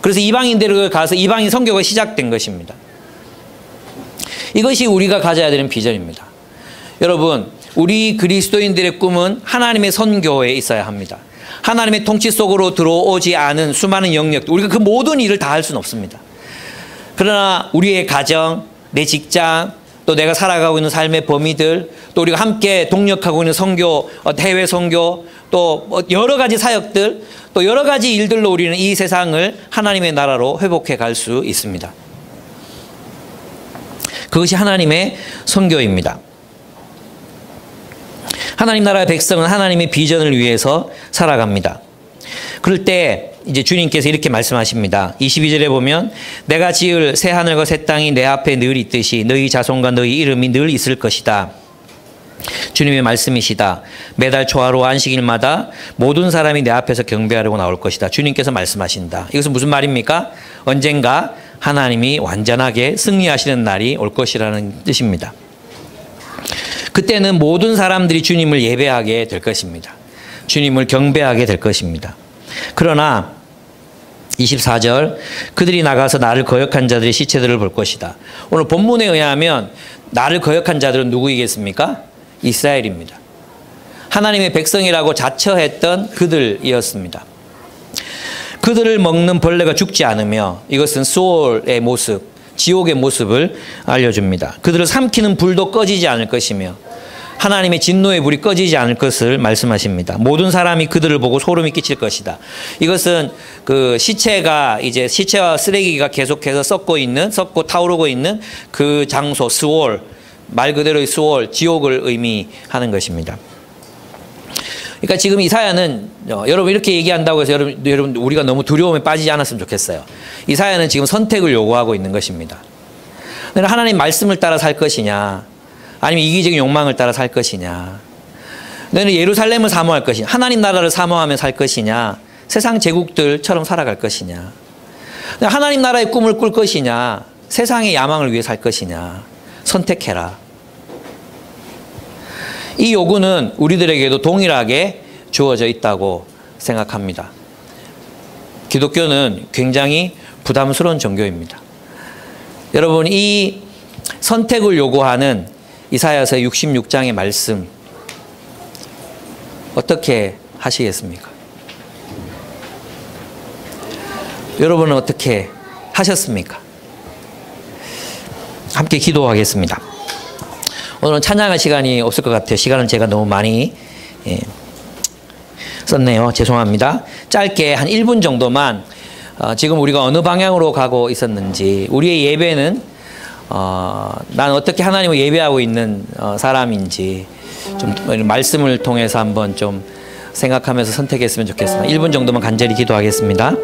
그래서 이방인들을 가서 이방인 선교가 시작된 것입니다. 이것이 우리가 가져야 되는 비전입니다. 여러분, 우리 그리스도인들의 꿈은 하나님의 선교에 있어야 합니다. 하나님의 통치 속으로 들어오지 않은 수많은 영역, 우리가 그 모든 일을 다 할 수는 없습니다. 그러나 우리의 가정, 내 직장, 또 내가 살아가고 있는 삶의 범위들, 또 우리가 함께 동력하고 있는 선교, 해외 선교, 또 여러 가지 사역들, 또 여러 가지 일들로 우리는 이 세상을 하나님의 나라로 회복해 갈 수 있습니다. 그것이 하나님의 선교입니다. 하나님 나라의 백성은 하나님의 비전을 위해서 살아갑니다. 그럴 때 이제 주님께서 이렇게 말씀하십니다. 22절에 보면 내가 지을 새 하늘과 새 땅이 내 앞에 늘 있듯이 너희 자손과 너희 이름이 늘 있을 것이다. 주님의 말씀이시다. 매달 초하루 안식일마다 모든 사람이 내 앞에서 경배하려고 나올 것이다. 주님께서 말씀하신다. 이것은 무슨 말입니까? 언젠가 하나님이 완전하게 승리하시는 날이 올 것이라는 뜻입니다. 그때는 모든 사람들이 주님을 예배하게 될 것입니다. 주님을 경배하게 될 것입니다. 그러나 24절 그들이 나가서 나를 거역한 자들의 시체들을 볼 것이다. 오늘 본문에 의하면 나를 거역한 자들은 누구이겠습니까? 이스라엘입니다. 하나님의 백성이라고 자처했던 그들이었습니다. 그들을 먹는 벌레가 죽지 않으며 이것은 수올의 모습, 지옥의 모습을 알려줍니다. 그들을 삼키는 불도 꺼지지 않을 것이며 하나님의 진노의 불이 꺼지지 않을 것을 말씀하십니다. 모든 사람이 그들을 보고 소름이 끼칠 것이다. 이것은 그 시체가 이제 시체와 쓰레기가 계속해서 썩고 타오르고 있는 그 장소 스올, 말 그대로의 스올, 지옥을 의미하는 것입니다. 그러니까 지금 이사야는 여러분 이렇게 얘기한다고 해서 여러분 우리가 너무 두려움에 빠지지 않았으면 좋겠어요. 이사야는 지금 선택을 요구하고 있는 것입니다. 너는 하나님 말씀을 따라 살 것이냐, 아니면 이기적인 욕망을 따라 살 것이냐, 너는 예루살렘을 사모할 것이냐, 하나님 나라를 사모하며 살 것이냐, 세상 제국들처럼 살아갈 것이냐, 하나님 나라의 꿈을 꿀 것이냐, 세상의 야망을 위해 살 것이냐, 선택해라. 이 요구는 우리들에게도 동일하게 주어져 있다고 생각합니다. 기독교는 굉장히 부담스러운 종교입니다. 여러분, 이 선택을 요구하는 이사야서 66장의 말씀 어떻게 하시겠습니까? 여러분은 어떻게 하셨습니까? 함께 기도하겠습니다. 오늘은 찬양할 시간이 없을 것 같아요. 시간은 제가 너무 많이 썼네요. 죄송합니다. 짧게 한 1분 정도만 지금 우리가 어느 방향으로 가고 있었는지, 우리의 예배는 난 어떻게 하나님을 예배하고 있는 사람인지 좀 말씀을 통해서 한번 좀 생각하면서 선택했으면 좋겠습니다. 1분 정도만 간절히 기도하겠습니다.